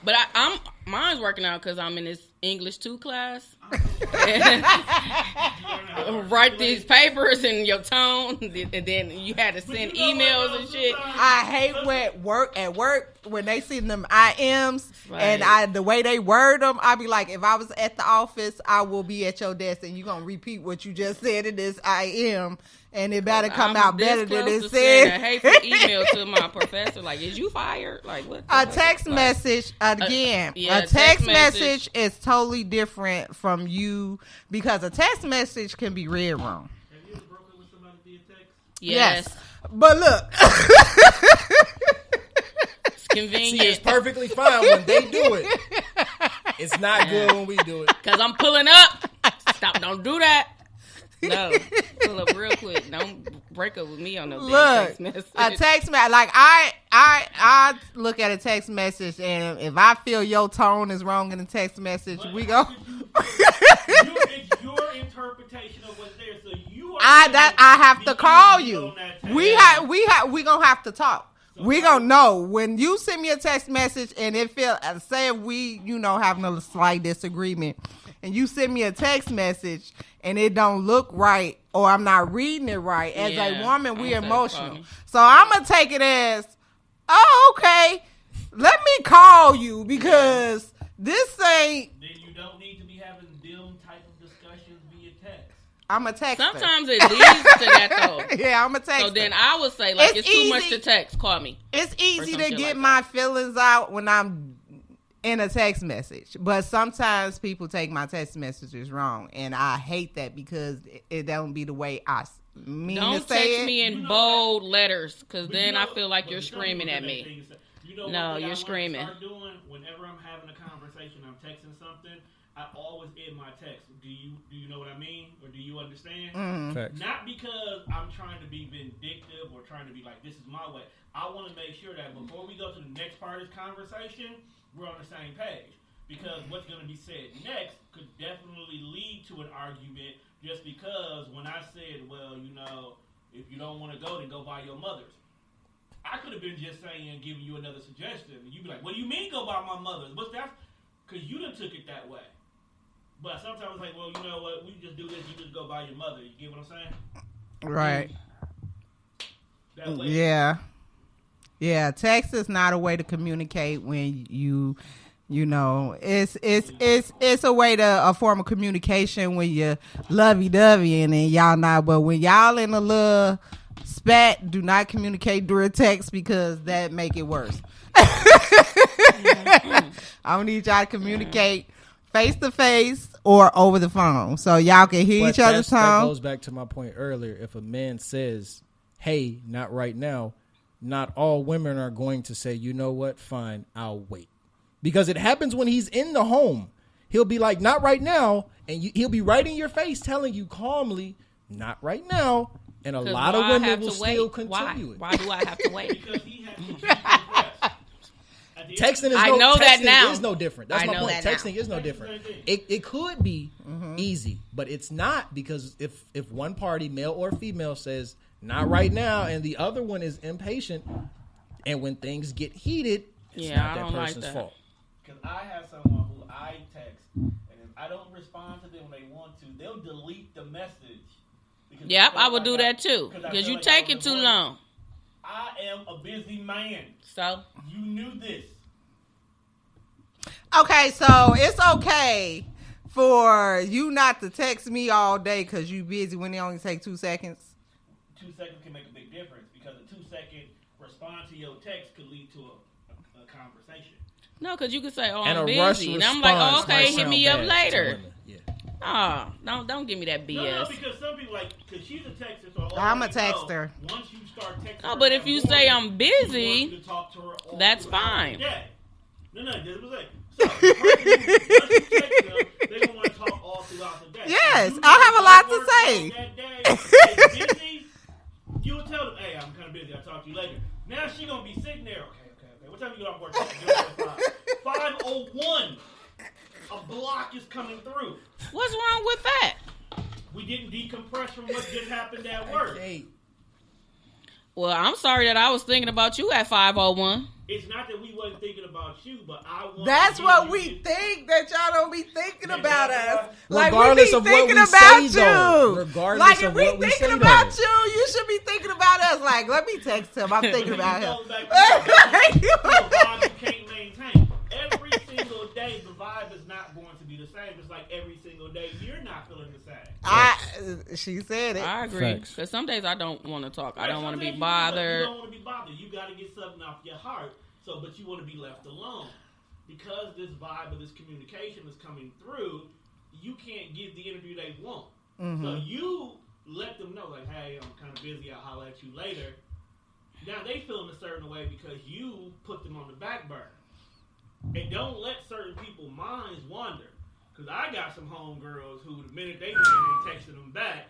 But mine's working out because I'm in this English 2 class. Write these papers in your tone, and then you had to send emails and shit. I hate at work when they see them IMs and the way they word them. I be like, if I was at the office, I will be at your desk, and you gonna repeat what you just said in this IM. And it better come out better than it said. A hateful email to my professor, like, "Is you fired?" Like, what? A text message again. A text message is totally different from you, because a text message can be read wrong. Have you ever broken with somebody via text? Yes. But look, it's convenient. See, it's perfectly fine when they do it. It's not good when we do it. Because I'm pulling up. Stop! Don't do that. No, pull up real quick. Don't break up with me on no damn text message. A text message, like I look at a text message, and if I feel your tone is wrong in the text message, we go. It's your interpretation of what's there, so you are. I have to call you. We gonna have to talk. We gonna know when you send me a text message, and it feel, say if we having a slight disagreement, and you send me a text message and it don't look right, or I'm not reading it right. As a woman, we emotional. So I'm going to take it as, okay, let me call you, because this ain't. Then you don't need to be having them type of discussions via text. I'm a text. Sometimes it leads to that, though. Yeah, I'm a text. So then I would say, like, it's too much to text. Call me. It's easy to get my feelings out when I'm in a text message, but sometimes people take my text messages wrong, and I hate that, because it don't be the way I mean to say it. Don't text me in bold letters, because then I feel like you're screaming at me. No, you're screaming. Start doing whenever I'm having a conversation, I'm texting something, I always end my text. Do you know what I mean, or do you understand? Mm-hmm. Not because I'm trying to be vindictive or trying to be like, this is my way. I want to make sure that before we go to the next part of this conversation, we're on the same page, because what's going to be said next could definitely lead to an argument, just because when I said, well, if you don't want to go, then go buy your mother's. I could have been just saying, giving you another suggestion, and you'd be like, what do you mean go buy my mother's? What's that? Because you done took it that way. But sometimes it's like, well, you know what, we just do this, you just go buy your mother. You get what I'm saying? Right. That way. Yeah. Yeah, text is not a way to communicate when it's a way to a form of communication when you lovey-dovey and then y'all not, but when y'all in a little spat, do not communicate during text, because that make it worse. I don't need y'all to communicate face to face or over the phone, so y'all can hear each other's That tone. goes back to my point earlier. If a man says, "Hey, not right now," not all women are going to say, "You know what? Fine, I'll wait," because it happens when he's in the home. He'll be like, "Not right now," and he'll be right in your face, telling you calmly, "Not right now." And a lot of women will still continue it. Why do I have to wait? Because he has to choose his rest. Texting is I know that texting now. is no different. That's I my know point. that now. Texting is no different. It could be easy, but it's not, because if one party, male or female, says "not right now," and the other one is impatient, and when things get heated, it's not that person's fault. Because I have someone who I text, and if I don't respond to them when they want to, they'll delete the message. Yep, I would do that too. Because you take it too long. I am a busy man. So you knew this. Okay, so it's okay for you not to text me all day because you busy when it only take 2 seconds. 2 seconds can make a big difference, because a 2-second response to your text could lead to a conversation. no, because you could say, "Oh, And I'm a rush busy," and I'm like, response "Oh, okay, might hit sound me up bad to later." women. Yeah. Oh, don't give me that BS. No, because some people because she's a texter, so I'm a texter. Once you start texting, Oh, but if you say I'm busy, to talk to her all that's throughout fine. the day. No, that's what I'm saying. So, once you text them, they don't want to talk all throughout the day. Yes, You I have a lot to work say. That day, they're busy, you will tell them, "Hey, I'm kind of busy. I'll talk to you later." Now she gonna be sitting there. Okay. What time you get off work? 5:01. A block is coming through. What's wrong with that? We didn't decompress from what just happened at work. Hey, Well, I'm sorry that I was thinking about you at 5:01. It's not that we wasn't thinking about you, but I want. That's to what give we you think, that y'all don't be thinking Yeah, about that's us. Like, we be regardless of what thinking we about say, though. you. Regardless Like, if of we what we thinking say, about though. you should be thinking about us. Like, let me text him. I'm thinking about him. Goes back to the vibe you can't maintain. Every single day, the vibe is not going to be the same. It's like every single day, you're not feeling the same. She said it. I agree. Facts. Because some days I don't want to talk. I don't want to be Sometimes bothered. You don't want to be bothered. You got to get something off your heart. But you want to be left alone. Because this vibe of this communication is coming through, you can't give the interview they want. So you let them know, like, "Hey, I'm kind of busy. I'll holler at you later." Now they feeling a certain way because you put them on the back burner. And don't let certain people's minds wander. Because I got some homegirls who, the minute they ain't texting them back,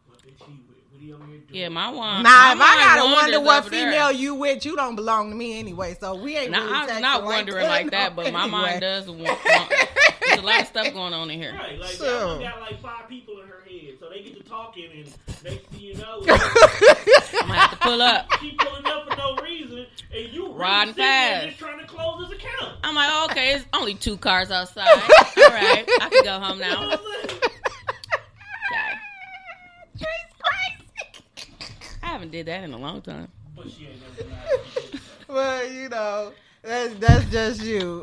what did she with? What are you on here doing? Yeah, my one. Nah, my if I gotta mind wonder wanders what over there. female you with, you don't belong to me anyway. So we ain't really I'm texting not like wondering like that, but my anyway. mind does want. There's a lot of stuff going on in here. Right, like So- that one got like 5 people in her head, so they get to talking, and next thing you know, I'm gonna have to pull up. keep pulling up for no reason, and you really Riding sitting there fast. just trying to close his account. I'm like, okay, it's only 2 cars outside. All right, I can go home You know now. what I'm saying? Okay. She's crazy. I haven't did that in a long time. But she ain't never denied. Well, you know, that's just you.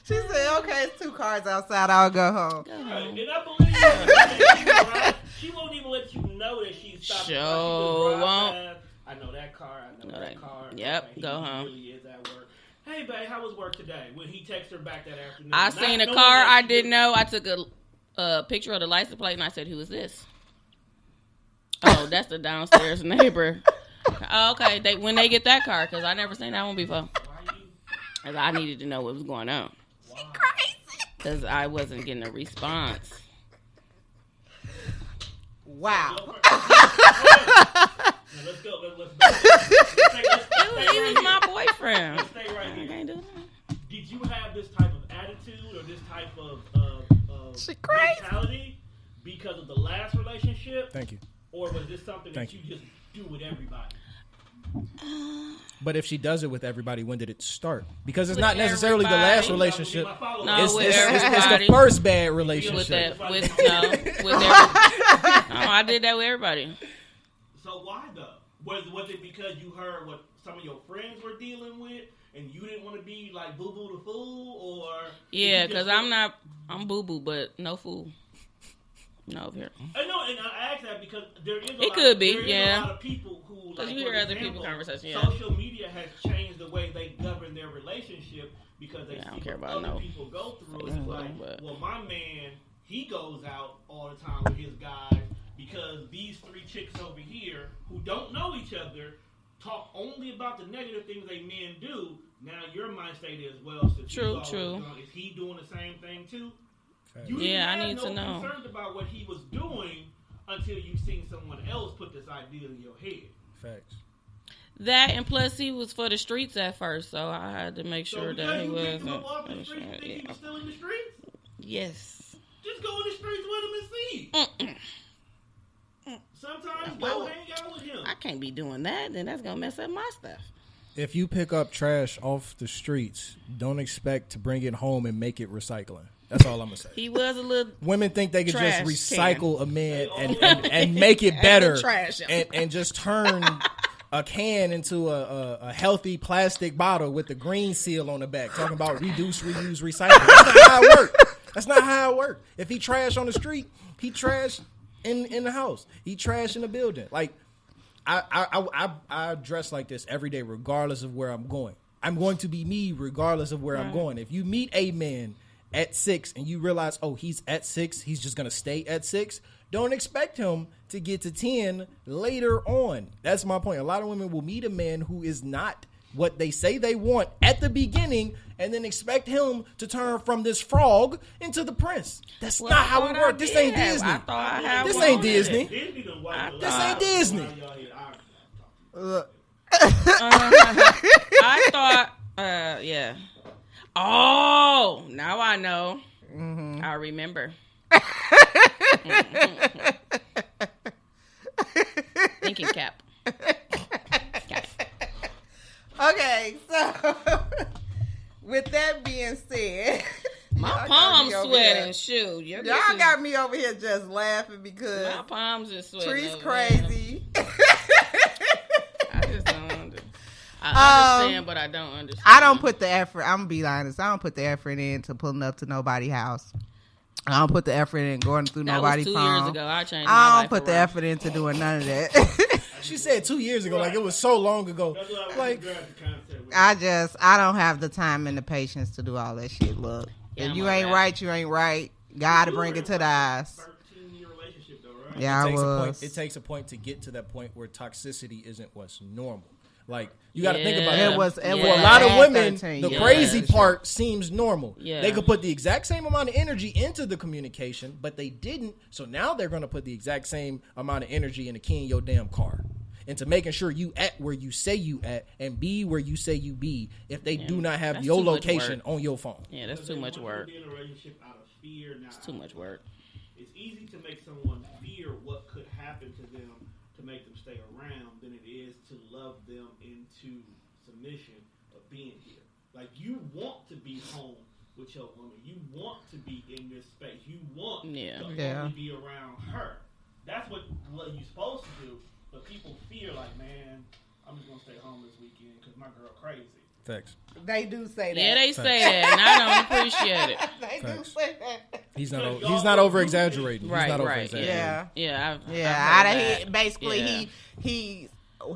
She said, "Okay, it's 2 cars outside. I'll go home." Right, and I believe her. She won't even let you know that she's stopping. Sure She just drive won't. past. I know that car. I know that car. Yep, Okay, go he home. Really is at work. Hey, babe, how was work today? When he texted her back that afternoon. I Not seen a knowing car that I she didn't was- know. I took a picture of the license plate and I said, "Who is this?" Oh, that's the downstairs neighbor. Oh, okay, when they get that car, because I never seen that one before. Why you? 'Cause I needed to know what was going on. Why? Because I wasn't getting a response. Wow. Now, let's go. Let's He was my boyfriend. Let's stay right I here. can't do that. Did you have this type of attitude or this type of She crazy. mentality because of the last relationship? thank you. Or was this something Thank that you just do with everybody? But if she does it with everybody, when did it start? Because it's With not necessarily the last everybody. relationship. No, It's, with it's the everybody. first bad With relationship. that, with everybody. No, I did that with everybody. So why though? Was it because you heard what some of your friends were dealing with, and you didn't want to be like boo boo the fool, or Yeah, because I'm boo boo, but no fool. No, over here. I know, and I ask that because there is. It could be, there is yeah. a lot of people who Because you for hear other example, people's conversation. Yeah. Social media has changed the way they govern their relationship because they I don't see care what about other no people go through. It's Facebook, like, but- well, my man, he goes out all the time with his guys because these 3 chicks over here who don't know each other talk only about the negative things they men do. Now your mind state is, well, since True, he's true. gone, is he doing the same thing too? Facts. You Yeah, I didn't need have to no know. concerns about what he was doing until you seen someone else put this idea in your head. Facts. That and plus he was for the streets at first, so I had to make So sure because that he you picked him wasn't. up off the streets, you think he was still in the streets? Yes. Just go in the streets with him and see. Sometimes Why go would- hang out with him. I can't be doing that. Then that's gonna mess up my stuff. If you pick up trash off the streets, don't expect to bring it home and make it recycling. That's all I'm gonna say. He was a little. Women think they could just Trash recycle a man They and make it better trash him. and just turn a can into a healthy plastic bottle with the green seal on the back, talking about reduce, reuse, recycle. That's not how it works. That's not how it works. If he trash on the street, he trash in the house. He trash in the building. Like I dress like this every day, regardless of where I'm going. I'm going to be me, regardless of where I'm going. If you meet a man at 6 and you realize, oh, he's at 6, he's just gonna stay at 6. Don't expect him to get to 10 later on. That's my point. A lot of women will meet a man who is not what they say they want at the beginning and then expect him to turn from this frog into the prince. That's Well, not I how thought it I works. This did ain't have- Disney. I thought I had This one. ain't Disney. Disney done wiped I the This light ain't out. Disney. Now y'all here, Look, I thought. Yeah. Oh, now I know. I remember. Thinking cap. Okay. okay, so with that being said, My y'all got palms me over sweating. here- Shoot, your Y'all bitches- got me over here just laughing because my palms is sweating. Tree's over crazy. I just don't understand. I understand, but I don't understand. I don't put the effort. I'm gonna be honest. I don't put the effort into pulling up to nobody's house. I don't put the effort in going through That nobody's was 2 phone. years ago. I changed my I don't life put the around. effort into doing none of that. She said 2 years ago, like it was so long ago. That's what I was Like, grabbing the concept with. I don't have the time and the patience to do all that shit. Look, Yeah, if I'm you on ain't that. right, you ain't right. Gotta You bring were it to in the a eyes. 13-year relationship though, right? Yeah, I it was. takes a point to get to that point where toxicity isn't what's normal. Like you got to think about Yeah. that. It was For Yeah. a lot of bad women, 13 the years. crazy Yeah. part seems normal. Yeah. They could put the exact same amount of energy into the communication, but they didn't. So now they're going to put the exact same amount of energy into keying your damn car, into making sure you at where you say you at and be where you say you be. If they do not have That's your too much location work. on your phone, Yeah, that's Because too they much want you to work. be in a relationship out of fear, not It's too out much of work. It's easy to make someone fear what could happen to them to make them stay around than it is to love them into submission of being here. Like you want to be home with your woman. You want to be in this space. You want Yeah. to Yeah. only be around her. That's what you're supposed to do. But people fear like, man, I'm just gonna stay home this weekend because my girl crazy. facts. They do say that. Yeah, they say that, and I don't appreciate it. They do Facts. say that. He's not. Because He's y'all not do over it. exaggerating. Right, He's not over right, exaggerating. Yeah. Yeah, I've Yeah, heard out of that. basically Yeah.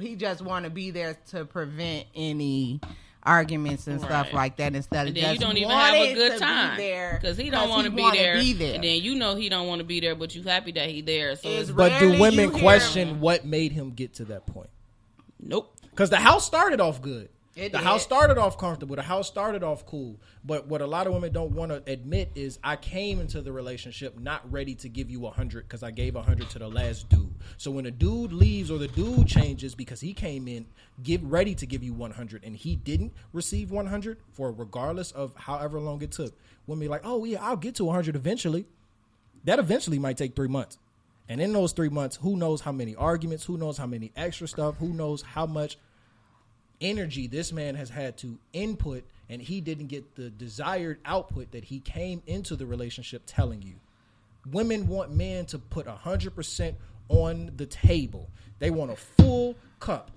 he just want to be there to prevent any arguments and stuff Right. like that instead of And then you just don't even have a wanting good to time be there because he don't want to be wanna there. be there. And then you know he don't want to be there, but you happy that he there. So It's it's, But do Rarely women you hear- question what made him get to that point? nope. Because the house started off good. It The did. house started off comfortable. The house started off cool. But what a lot of women don't want to admit is I came into the relationship not ready to give you 100 because I gave 100 to the last dude. So when a dude leaves or the dude changes because he came in ready to give you 100 and he didn't receive 100 for regardless of however long it took, women be like, oh yeah, I'll get to 100 eventually. That eventually might take 3 months. And in those 3 months, who knows how many arguments, who knows how many extra stuff, who knows how much energy this man has had to input, and he didn't get the desired output that he came into the relationship telling you. Women want men to put 100% on the table. They want a full cup.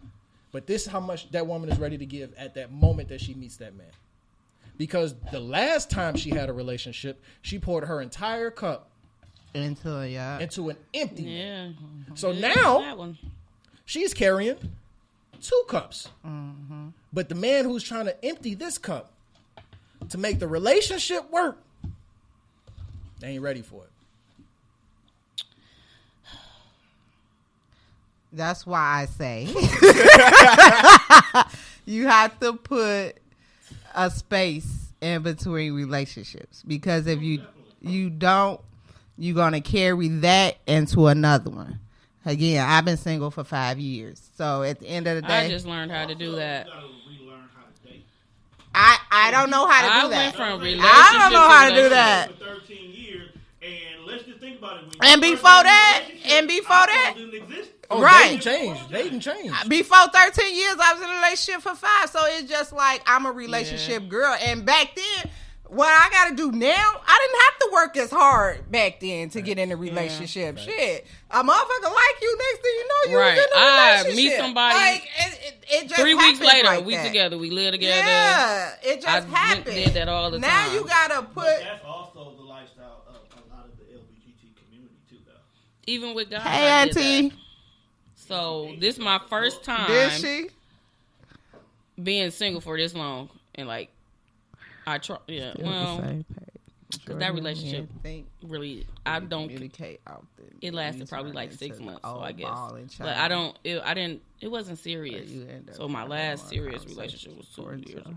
But this is how much that woman is ready to give at that moment that she meets that man. Because the last time she had a relationship, she poured her entire cup into into an empty man. Yeah. So Yeah, now that one. she's carrying 2 cups. But the man who's trying to empty this cup to make the relationship work, they ain't ready for it. That's why I say you have to put a space in between relationships, because if you don't, you're gonna carry that into another one. Again, I've been single for 5 years, so at the end of the day, I just learned how to do that. I don't know how to do I that. went from relationship I don't know how to do that. For 13 years, and let's just think about it. And before that, didn't exist. Oh, Right. They didn't change. Before 13 years, I was in a relationship for 5. So it's just like I'm a relationship girl. And back then, what I got to do now, I didn't have to work as hard back then to get in a relationship. Shit, a motherfucker like you, next thing you know, you was in a relationship. Meet somebody. Like, it just 3 weeks later, like we that. together. We live together. Yeah, it just happened. Did that all the now time. you got to put... But that's also the lifestyle of a lot of the LGBT community, too, though. Even with guys, Hey, I did auntie. that. So this is my first time Did she? being single for this long, and like I try. Yeah, well, because that relationship really, I don't. Communicate often. It lasted probably like 6 months, so I guess. But I don't. I didn't. It wasn't serious. So my last serious relationship was 2 years ago.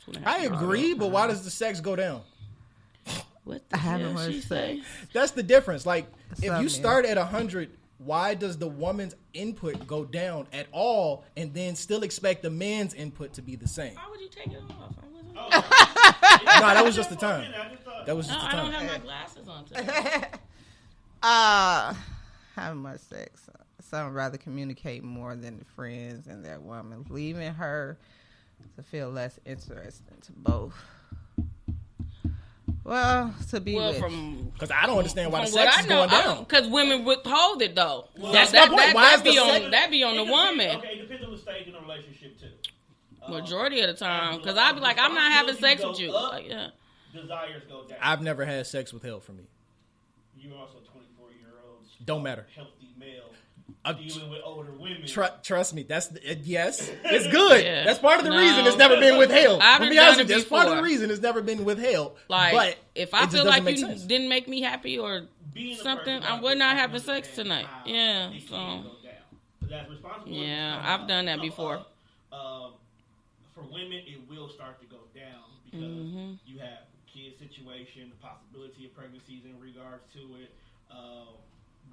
2.5 I years ago. agree, but why does the sex go down? What the haven't hell heard she sex. say? That's the difference. Like, if you Something. start at 100, why does the woman's input go down at all, and then still expect the man's input to be the same? Why would you take it off? I wasn't. No, that was just the time. That was just No, the I don't time. have my glasses on today. Having much sex. Some rather communicate more than the friends and that woman, leaving her to feel less interesting to both. Well, to be Well, with. from Because I don't understand why the what sex I is know, going down. because women withhold it though. That's my point. Why is the sex- That be on the woman. Okay, it depends on the stage in the relationship, too. Majority of the time, because I'd be like, I'm not having sex with you. Like, yeah. Desires go down. I've never had sex withheld from me. You're also 24-year-olds. Don't matter. Healthy male. Uh, Dealing with older women. Trust me, that's yes, it's good. Yeah. That's part of the No. reason it's never been withheld. I've To be done honest it with you, that's part of the before. reason it's never been withheld. Like, but if it I just feel doesn't like make you sense. didn't make me happy or Being a something, person I would not having understand sex tonight. how Yeah, it so can go down. But that's responsible. Yeah, I've done that before. For women, it will start to go down because you have kid situation, the possibility of pregnancies in regards to it,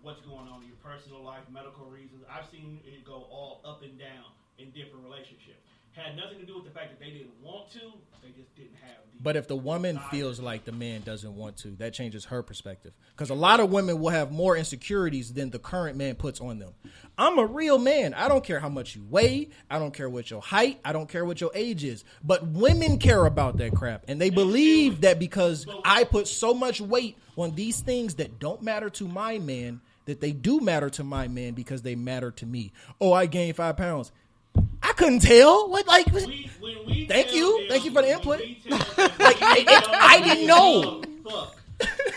what's going on in your personal life, medical reasons. I've seen it go all up and down in different relationships. Had nothing to do with the fact that they didn't want to; they just didn't have. But if the woman feels like the man doesn't want to, that changes her perspective. Because a lot of women will have more insecurities than the current man puts on them. I'm a real man. I don't care how much you weigh. I don't care what your height. I don't care what your age is. But women care about that crap. And they believe that because I put so much weight on these things that don't matter to my man, that they do matter to my man because they matter to me. Oh, I gained 5 pounds. I couldn't tell. What, like, thank you for the input. Like, I didn't know. Fuck.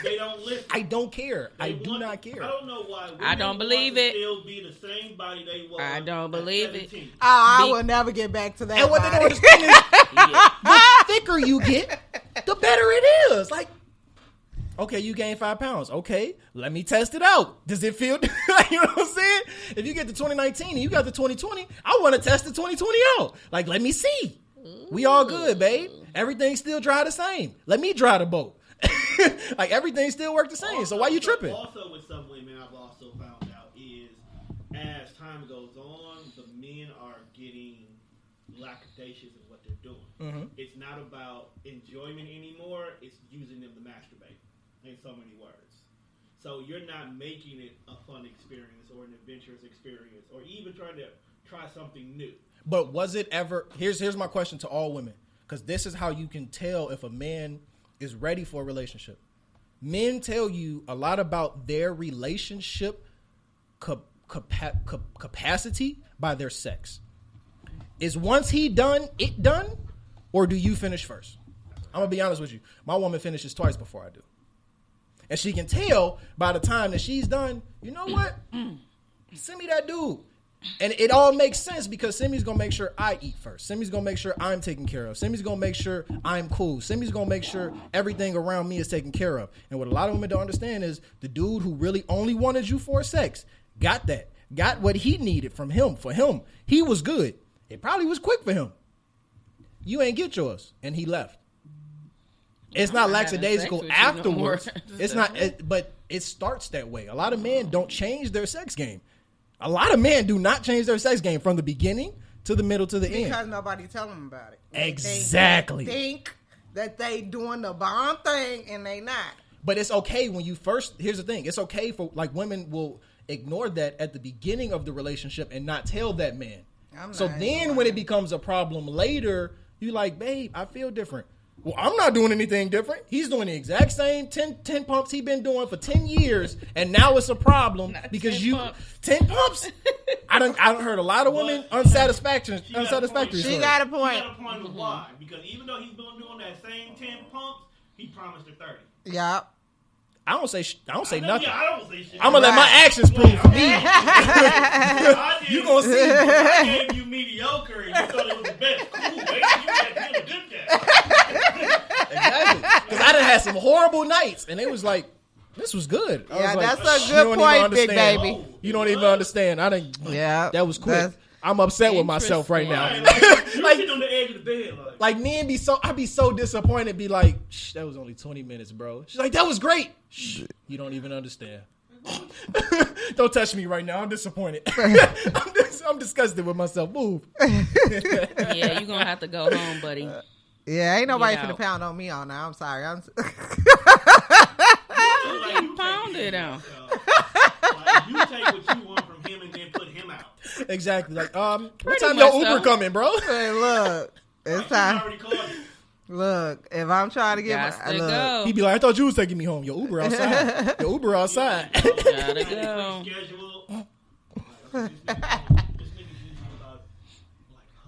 They don't listen. I don't care. I do not care. I don't know why. I don't believe want to it. Still be the same body they were. I don't believe it. 17. I will never get back to that. And what they body. don't understand is the thicker you get, the better it is. Like, okay, you gained 5 pounds. Okay, let me test it out. Does it feel, you know what I'm saying? If you get to 2019 and you got the 2020, I want to test the 2020 out. Like, let me see. We all good, babe. Everything still dry the same. Let me dry the boat. Like, everything still work the same. So why you tripping? Also, with some women, I've also found out is as time goes on, the men are getting lackadaisical in what they're doing. Mm-hmm. It's not about enjoyment anymore. It's using them to masturbate in so many words. So you're not making it a fun experience or an adventurous experience or even trying to try something new. But was it ever? Here's my question to all women, because this is how you can tell if a man is ready for a relationship. Men tell you a lot about their relationship capacity by their sex. Is once he done, it done, or do you finish first? I'm gonna be honest with you. My woman finishes twice before I do, and she can tell by the time that she's done. You know what? Send me that dude. And it all makes sense because Simi's gonna make sure I eat first. Simi's gonna make sure I'm taken care of. Simi's gonna make sure I'm cool. Simi's gonna make sure everything around me is taken care of. And what a lot of women don't understand is the dude who really only wanted you for sex got that. Got what he needed from him. For him, he was good. It probably was quick for him. You ain't get yours. And he left. It's not lackadaisical afterwards. It's not, but it starts that way. A lot of men don't change their sex game. A lot of men do not change their sex game from the beginning to the middle to the end. Because nobody tell them about it. Exactly. They think that they doing the bomb thing and they not. But it's okay when you first, here's the thing. It's okay for, like, women will ignore that at the beginning of the relationship and not tell that man. So then when it becomes a problem later, you like, babe, I feel different. Well, I'm not doing anything different. He's doing the exact same 10 pumps he's been doing for 10 years, and now it's a problem Not because 10 10 pumps? I done heard a lot of women unsatisfactory. She got a point. She got a point of why. Because even though he's been doing that same 10 pumps, he promised her 30. Yeah. I don't say nothing. Yeah, I don't say shit. I'm gonna let my actions prove for me. You gonna see. I gave you mediocre and you thought it was the best. Cool, baby. You had a good guy. Exactly. Because I done had some horrible nights, and it was like, this was good. I Yeah, was like, that's a "You good don't point, even big understand. baby. You don't even understand. I didn't. Yeah, that was quick. that's I'm upset with myself right now. You're sitting on the edge of the bed. Like men I'd be so disappointed. Be like, shh, that was only 20 minutes, bro. She's like, that was great. Shh, you don't even understand. Don't touch me right now. I'm disappointed. I'm disgusted with myself. Move. Yeah, you're gonna have to go home, buddy. Yeah, ain't nobody Get finna out. pound on me on now. I'm sorry. You pounded him. Like, you take what you want from him and then put him out. Exactly. Like, what Pretty time your much Uber so. coming, bro? Hey, look, it's She time. already called you. Look, if I'm trying to get Gots my to look, go. He'd be like, I thought you was taking me home. Your Uber outside. Your Uber outside. Gotta go.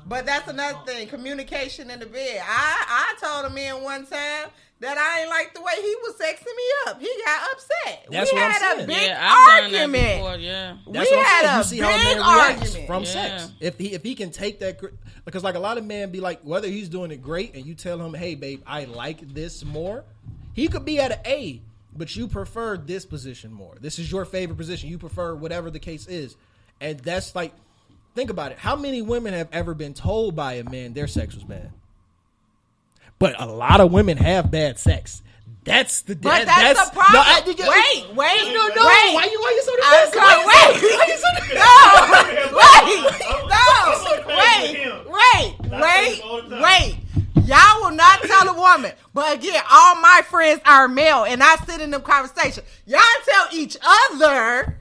but that's another thing. Communication in the bed. I told a man one time that I ain't like the way he was sexing me up. He got upset. That's we what I'm had a saying. big Yeah, I've done that argument. before. Yeah. That's We what I'm had saying. a You see how a man big reacts argument. from Yeah. sex. If he can take that, because like a lot of men be like, whether he's doing it great and you tell him, hey babe, I like this more. He could be at an A, but you prefer this position more. This is your favorite position. You prefer whatever the case is, and that's like, think about it. How many women have ever been told by a man their sex was bad? But a lot of women have bad sex. That's the But that's the problem. Wait. No. Wait. Why you so I'm defensive? sorry, Why you so defensive? Wait. Y'all will not tell a woman. But again, all my friends are male, and I sit in them conversations. Y'all tell each other,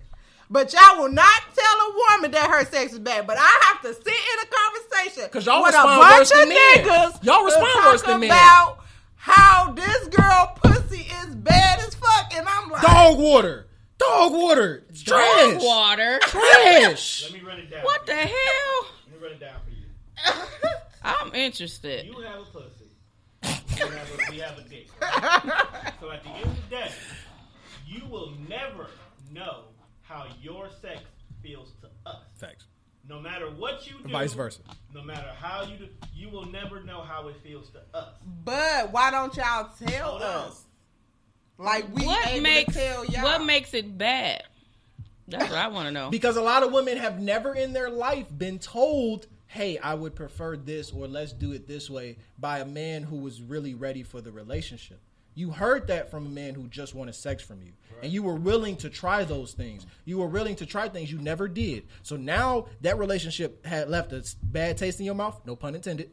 but y'all will not tell a woman that her sex is bad. But I have to sit in a conversation 'Cause y'all with a respond bunch worse of than men. niggas. Y'all respond to worse talk than men. about how this girl pussy is bad as fuck, and I'm like, Dog water. It's trash. Dog water. Trash. Let me run it down. What the hell? Let me run it down for you. I'm interested. You have a pussy. We have a dick. Right? So at the end of the day, you will never know how your sex feels to us. Facts. No matter what you do. Vice versa. No matter how you do, you will never know how it feels to us. but why don't y'all tell Hold on. us? Like we What able makes to tell y'all. what makes it bad? That's what I want to know. Because a lot of women have never in their life been told, hey, I would prefer this or let's do it this way by a man who was really ready for the relationship. You heard that from a man who just wanted sex from you. Right. And you were willing to try those things. You were willing to try things you never did. So now that relationship had left a bad taste in your mouth, no pun intended.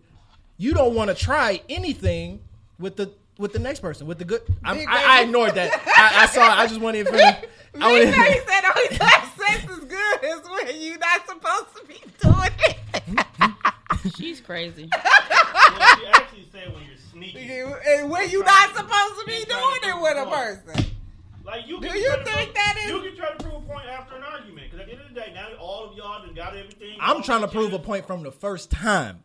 You don't want to try anything with the next person, with the good. I ignored that. I saw it. I just wanted to finish. Big Baby said only time sex is good is when you're not supposed to be doing it. She's crazy. Well, she actually said when you're sneaking. And when you're not supposed to be doing it with a person. Like you Do can you try to think prove, that is- You can try to prove a point after an argument. Because at the end of the day, now all of y'all done got everything. I'm trying to prove a point from the first time.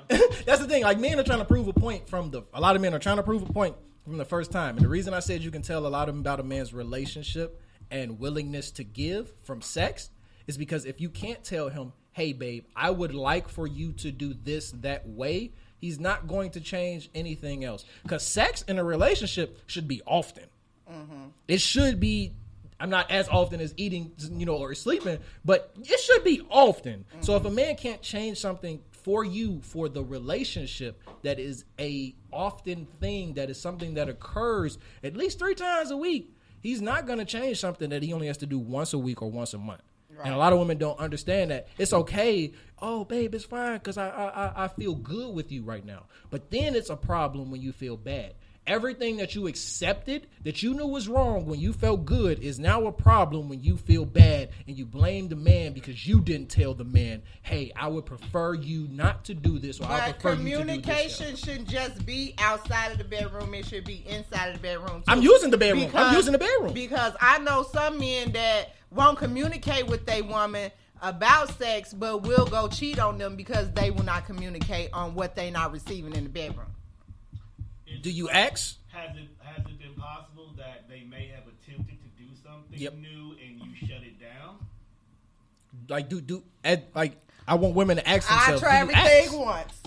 That's the thing. Like men are trying to prove a point a lot of men are trying to prove a point from the first time. And the reason I said you can tell a lot of them about a man's relationship and willingness to give from sex is because if you can't tell him, hey, babe, I would like for you to do this that way, he's not going to change anything else. Because sex in a relationship should be often. Mm-hmm. It should be, I'm not as often as eating, or sleeping, but it should be often. Mm-hmm. So if a man can't change something for you, for the relationship, that is a often thing, that is something that occurs at least 3 times a week, he's not going to change something that he only has to do once a week or once a month. Right. And a lot of women don't understand that. It's okay. Oh, babe, it's fine because I feel good with you right now. But then it's a problem when you feel bad. Everything that you accepted, that you knew was wrong when you felt good, is now a problem when you feel bad and you blame the man because you didn't tell the man, hey, I would prefer you not to do this, or I prefer you to do this. Communication shouldn't just be outside of the bedroom. It should be inside of the bedroom, too. I'm using the bedroom. Because I know some men that won't communicate with their woman about sex, but will go cheat on them because they will not communicate on what they not receiving in the bedroom. Do you ask? Has it been possible that they may have attempted to do something new and you shut it down? I want women to ask themselves. I try everything once.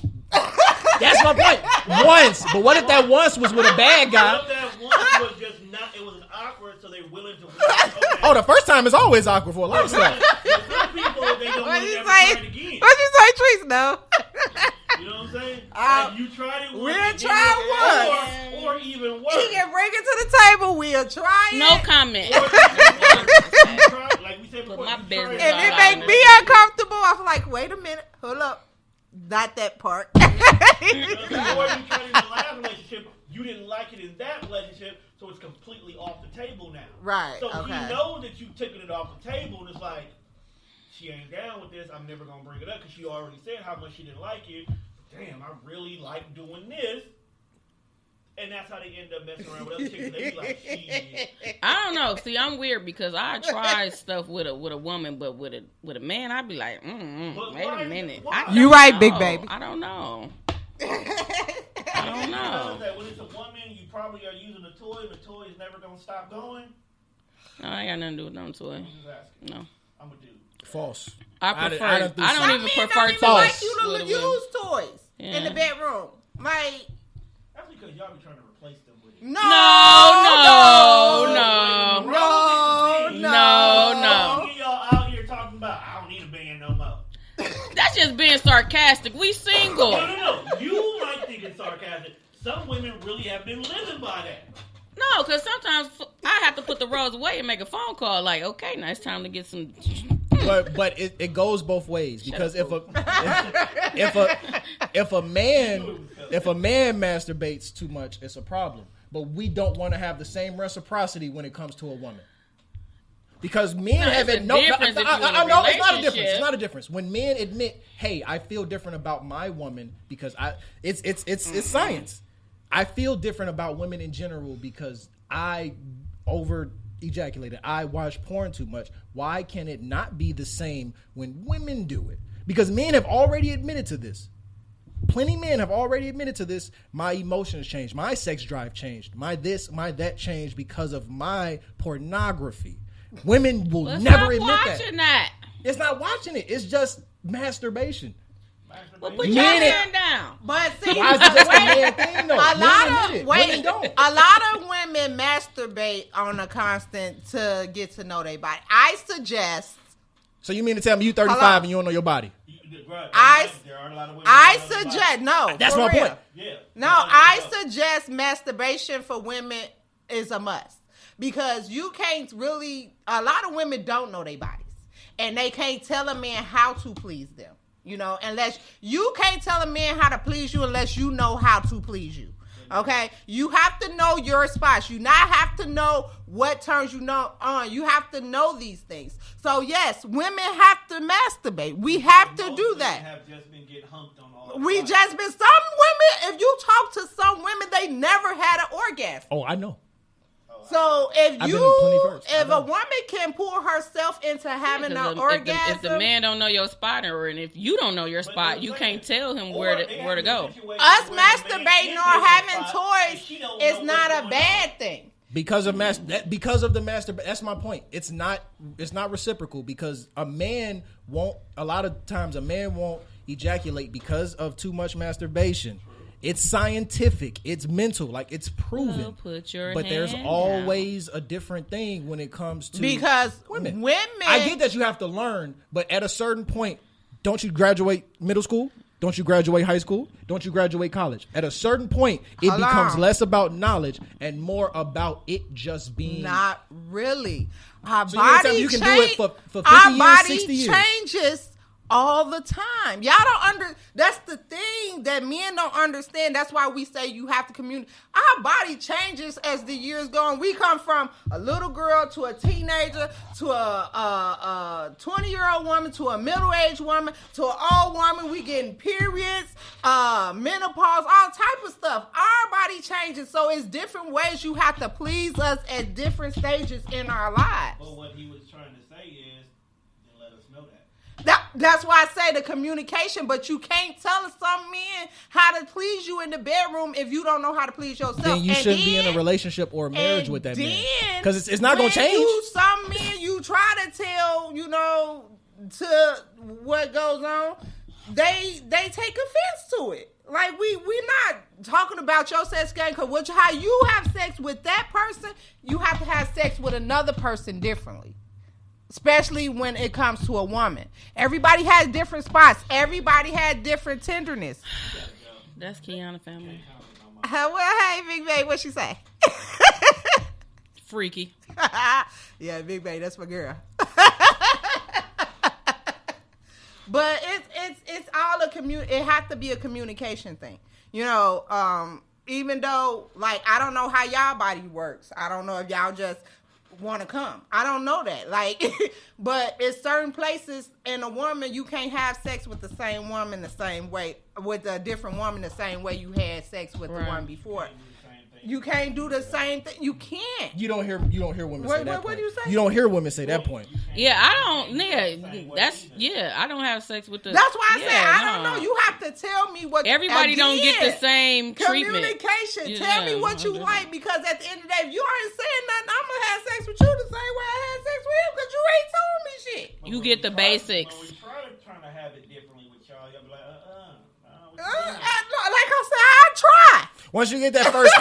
That's my point. Once, but what if that once was with a bad guy? What if that once was just not? It was awkward, so they're willing to. Okay. Oh, the first time is always awkward for a lot of stuff. Some people they don't want to ever try it again. What you say, Trees? No. You know what I'm saying? Like you tried it once. We'll try once. Or even worse. He can bring it to the table. We'll try it. No comment. Like we said before, my business. If it make me uncomfortable, I'm like, wait a minute. Hold up. Not that part. Or you tried it in the last relationship, you didn't like it in that relationship, so it's completely off the table now. Right. So he knows that you taking it off the table, and it's like, she ain't down with this. I'm never gonna bring it up because she already said how much she didn't like it. Damn, I really like doing this, and that's how they end up messing around with other chicks. They be like, shit. I don't know. See, I'm weird because I try stuff with a woman, but with a man, I'd be like, wait a minute. You right, big baby. I don't know. I don't know. That when it's a woman, you probably are using a toy, and the toy is never gonna stop going. No, I ain't got nothing to do with no toy. No. I'm a dude. False. I don't even prefer toys. Like you to use toys in the bedroom. Like, that's because y'all be trying to replace them with it. No. Y'all out here talking about, I don't need a band no more. That's just being sarcastic. We single. No. You might think it's sarcastic. Some women really have been living by that. No, because sometimes I have to put the rose away and make a phone call. Like, okay, now it's time to get some. But it goes both ways, because if a man masturbates too much, it's a problem. But we don't want to have the same reciprocity when it comes to a woman. Because men haven't no. I know it's not a difference. It's not a difference when men admit, "Hey, I feel different about my woman because it's science. I feel different about women in general because I over ejaculated. I watch porn too much. Why can it not be the same when women do it? Because men have already admitted to this. Plenty of men have already admitted to this. My emotions changed. My sex drive changed. My this, my that changed because of my pornography. Women will never admit that. It's not watching it. It's just masturbation. Well, put your hand down. But see, why is it just a man thing though? Women don't. A lot of women masturbate on a constant to get to know their body. I suggest. So you mean to tell me you 35 and you don't know your body? I suggest no. That's my point. Yeah. No, I suggest masturbation for women is a must, because you can't really. A lot of women don't know their bodies, and they can't tell a man how to please them. You know, unless you can't tell a man how to please you unless you know how to please you. Okay? You have to know your spots. You not have to know what turns you on. You have to know these things. So yes, women have to masturbate. We have to do that. Have just been getting humped on all. Some women, if you talk to some women, they never had an orgasm. Oh, I know. So if a woman can pull herself into having an orgasm, if the man don't know your spot, or and if you don't know your spot, you can't tell him where to go. Us masturbating or having toys is not a bad thing. Because of the master. That's my point. It's not reciprocal because a man won't ejaculate because of too much masturbation. It's scientific. It's mental. Like it's proven. Well, put your but there's hand always a different thing when it comes to because women. I get that you have to learn, but at a certain point, don't you graduate middle school? Don't you graduate high school? Don't you graduate college? At a certain point, it becomes less about knowledge and more about it just being. Not really. Our So body you can do it for 50 our years, body 60 years. changes all the time. Y'all don't that's the thing that men don't understand. That's why we say you have to communicate. Our body changes as the years go on. We come from a little girl to a teenager to a 20-year-old woman to a middle-aged woman to an old woman. We getting periods, menopause, all type of stuff. Our body changes, so it's different ways you have to please us at different stages in our lives. But what he was trying to say is, then let us know that. That's why I say the communication, but you can't tell some men how to please you in the bedroom if you don't know how to please yourself. Then you shouldn't be in a relationship or a marriage with that man. Because it's not going to change. Some men, you try to tell, to what goes on, they take offense to it. Like, we're not talking about your sex game, because how you have sex with that person, you have to have sex with another person differently. Especially when it comes to a woman. Everybody has different spots. Everybody has different tenderness. That's Kiana family. Well, hey, Big Bay, what she say? Freaky. Yeah, Big Bay, that's my girl. But it's all it has to be a communication thing. Even though, like, I don't know how y'all body works. I don't know if y'all just want to come. I don't know that. Like, but in certain places in a woman, you can't have sex with the same woman the same way, with a different woman the same way you had sex with the one before. You can't do the same thing. You can't. You don't hear women say that. What do you say? You don't hear women say that point. Yeah, I don't. Yeah, I don't have sex with the. That's why I said I don't know. You have to tell me what. Everybody don't get the same treatment. Communication. Tell me what you like, because at the end of the day, if you ain't saying nothing, I'm gonna have sex with you the same way I had sex with him, because you ain't told me shit. You get the basics. When we trying to have it differently with y'all be like, Like I said, I try. Once you get that first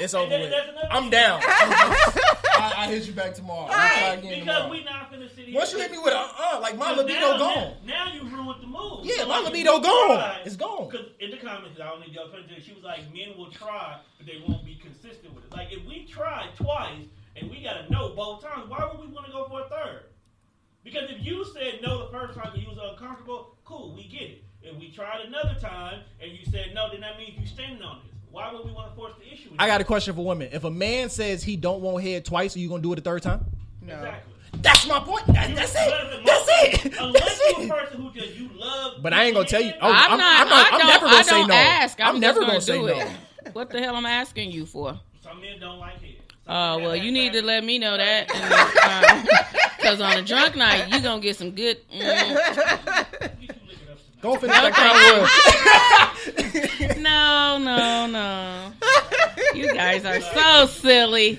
it's over with. I'm down. I hit you back tomorrow. I'll try again because tomorrow. we not finna sit here. Once you hit me with like my libido gone. Now you ruined the move. Yeah, so my like, libido gone. It's gone. Because in the comments, I don't need y'all to she was like, men will try, but they won't be consistent with it. Like, if we tried twice and we got to know both times, why would we want to go for a third? Because if you said no the first time and you was uncomfortable, cool, we get it. If we tried another time and you said no, then that means you standing on this. Why would we want to force the issue? I got a question for women. If a man says he don't want head twice, are you gonna do it a third time? No. Exactly. That's my point. That's it. That's it. Unless you're a person who just you love. But I ain't gonna tell you. Oh, I'm never gonna say no. Ask. I'm never gonna do say it. no. What the hell I'm asking you for? Some men don't like it. Well, you need to let me know that. Because on a drunk night, you going to get some good... Go finish that crown. No. You guys are so silly.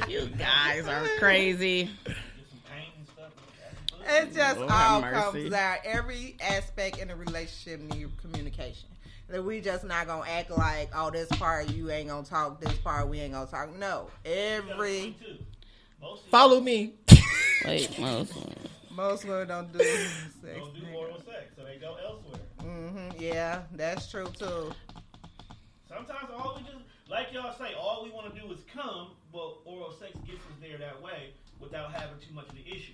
You guys are crazy. It just Lord all have comes mercy. down. Every aspect in a relationship needs communication. That we just not gonna act like, oh, this part you ain't gonna talk, this part we ain't gonna talk. No, Follow me. Wait, most women don't do sex. Don't do oral sex, so they go elsewhere. Yeah, that's true too. Sometimes all we just, like y'all say, all we want to do is come, but oral sex gets us there that way without having too much of the issue.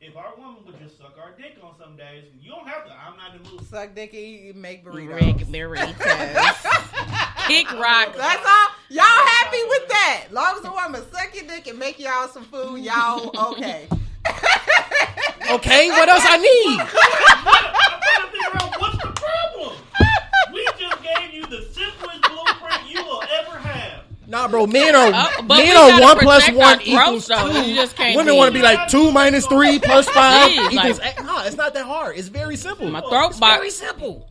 If our woman would just suck our dick on some days, you don't have to. I'm not in the mood. Suck dick and eat, make burritos. Kick rock. That's all. Y'all happy with that? Long as a woman suck your dick and make y'all some food, y'all okay. Okay, what else I need? I'm trying to figure out what's the problem. We just gave you the simplest blueprint you will ever have. Nah, bro, men are but we 1 gotta plus protect 1 our equals growth, 2. though. You just can't Women be- want to be like 2 minus 3 plus 5 Jeez, equals. like- Nah, it's not that hard. It's very simple. My throat It's box. very simple.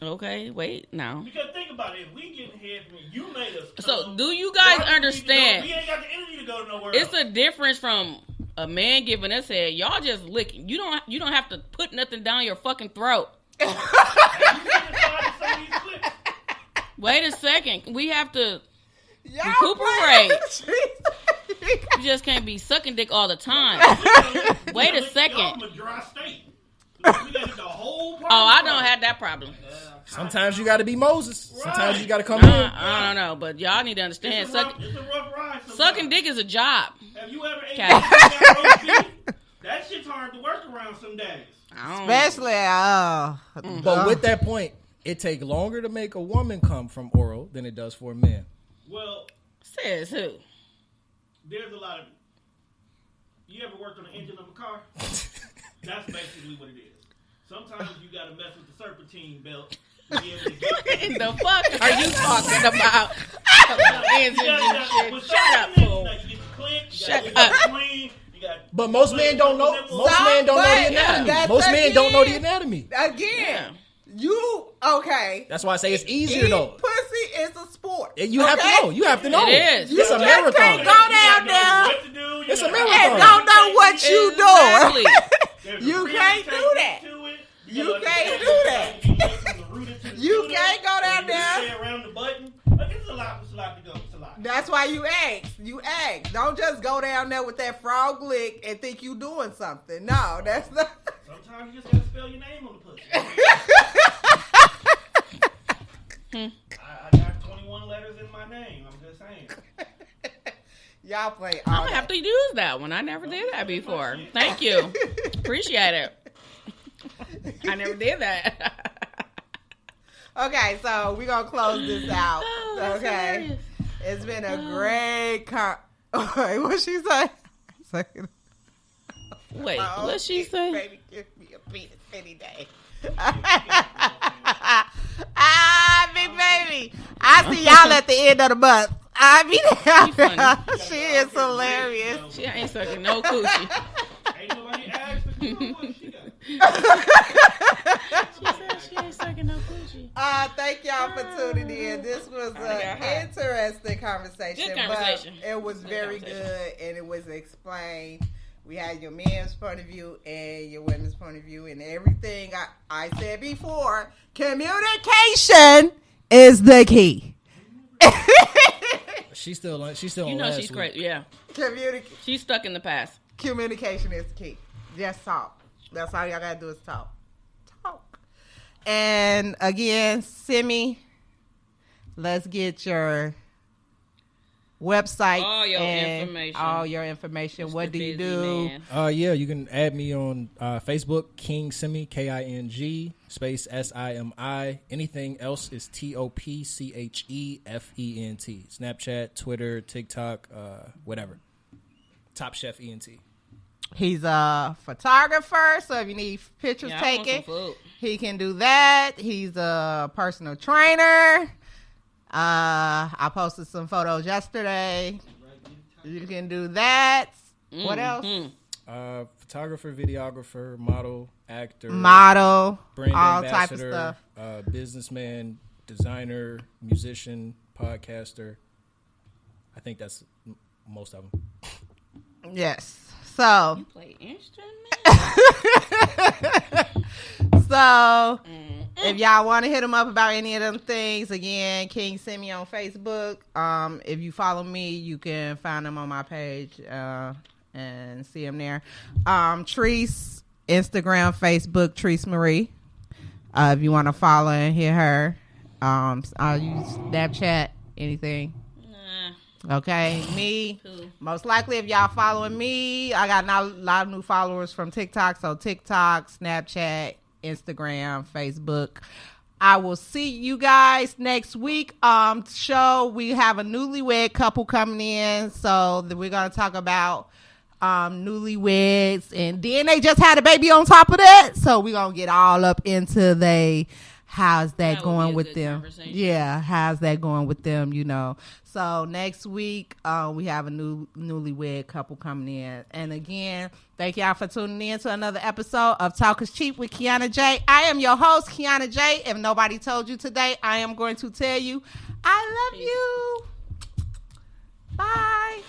Okay, wait now. Because think about it. If we getting head from you made us come. So do you guys understand? We ain't got the energy to go to nowhere It's else. a difference from a man giving us head. Y'all just licking. You don't have to put nothing down your fucking throat. Have you seen the side of some of these clips? Wait a second. We have to Y'all recuperate. playing. You just can't be sucking dick all the time. Wait a second. Y'all a dry state. We got to hit the whole part. Oh, I don't have that problem. Sometimes you got to be Moses. Sometimes you got to come I in. don't know, but y'all need to understand. It's a rough ride. sometimes. Sucking dick is a job. Have you ever ate Okay. roast beef? That shit's hard to work around some days. I don't- Especially, But with that point, it take longer to make a woman come from oral than it does for a man. Well, Says who? there's a lot of. You ever worked on the engine of a car? That's basically what it is. Sometimes you got to mess with the serpentine belt to be able to get. The fuck are you talking about? Shut up, fool. Shut up. But most men don't know. Most men don't know the anatomy. That's Most men don't know the again. anatomy. Again, you okay? That's why I say it's easier Eating though. pussy is a sport. You have to know. You have to know. It is. It's a You just marathon. can't go down there It's a and marathon. don't know what you Exactly. doing. You can't do that. You can't do that. You can't go down there. Around the button. It's a lot to go. It's a lot. That's why you ask. You ask. Don't just go down there with that frog lick and think you doing something. No, that's not. Sometimes you just gotta spell your name on the pussy. I got 21 letters in my name. I'm just saying. Y'all play I'm all gonna have to use that one. I never did that before. Thank you. Appreciate it. I never did that. Okay, so we're gonna close this out. Oh, that's Okay, hilarious. it's been a great Wait, what she say? Wait, what she say? Baby, give me a penis any day. Big baby. I see y'all at the end of the month. I mean, funny. she is hilarious. She ain't sucking no coochie. Ain't nobody asked her to do what she got. She said she ain't sucking no coochie. Thank y'all for tuning in. This was an interesting conversation. Good conversation. But it was very conversation. good, and it was explained. We had your man's point of view and your women's point of view, and everything I said before. Communication is the key. She's still You on know last she's week. crazy. Yeah, she's stuck in the past. Communication is the key. Just talk. That's all y'all gotta do is talk. Talk. And again, Simi, let's get your website, All your and information. all your information. Mr. What do you Busy do? Man. Yeah, you can add me on Facebook, King Simi, King space SIMI. Anything else is TOPCHEFENT. Snapchat, Twitter, TikTok, whatever. Top Chef ENT. He's a photographer, so if you need pictures Yeah, I want taken, some food. he can do that. He's a personal trainer. I posted some photos yesterday. You can do that. What else? Mhm. Photographer, videographer, model, actor, Model, brand all type of ambassador, stuff. businessman, designer, musician, podcaster. I think that's most of them. Yes. So, You play instruments? if y'all want to hit him up about any of them things, again, King Simi on Facebook. If you follow me, you can find him on my page and see him there. Treese, Instagram, Facebook, Treese Marie. If you want to follow and hear her, I'll use Snapchat, anything. Nah. Okay, me. Cool. Most likely, if y'all following me, I got a lot of new followers from TikTok. So TikTok, Snapchat, Instagram, Facebook. I will see you guys next week. Show we have a newlywed couple coming in, so we're gonna talk about newlyweds, and then they just had a baby on top of that. So we're gonna get all up into they how's that would going be a with good them? conversation. Yeah, how's that going with them? You know. So next week we have a newlywed couple coming in, and again, thank y'all for tuning in to another episode of Talk is Cheap with Kiana J. I am your host, Kiana J. If nobody told you today, I am going to tell you, I love you. Bye.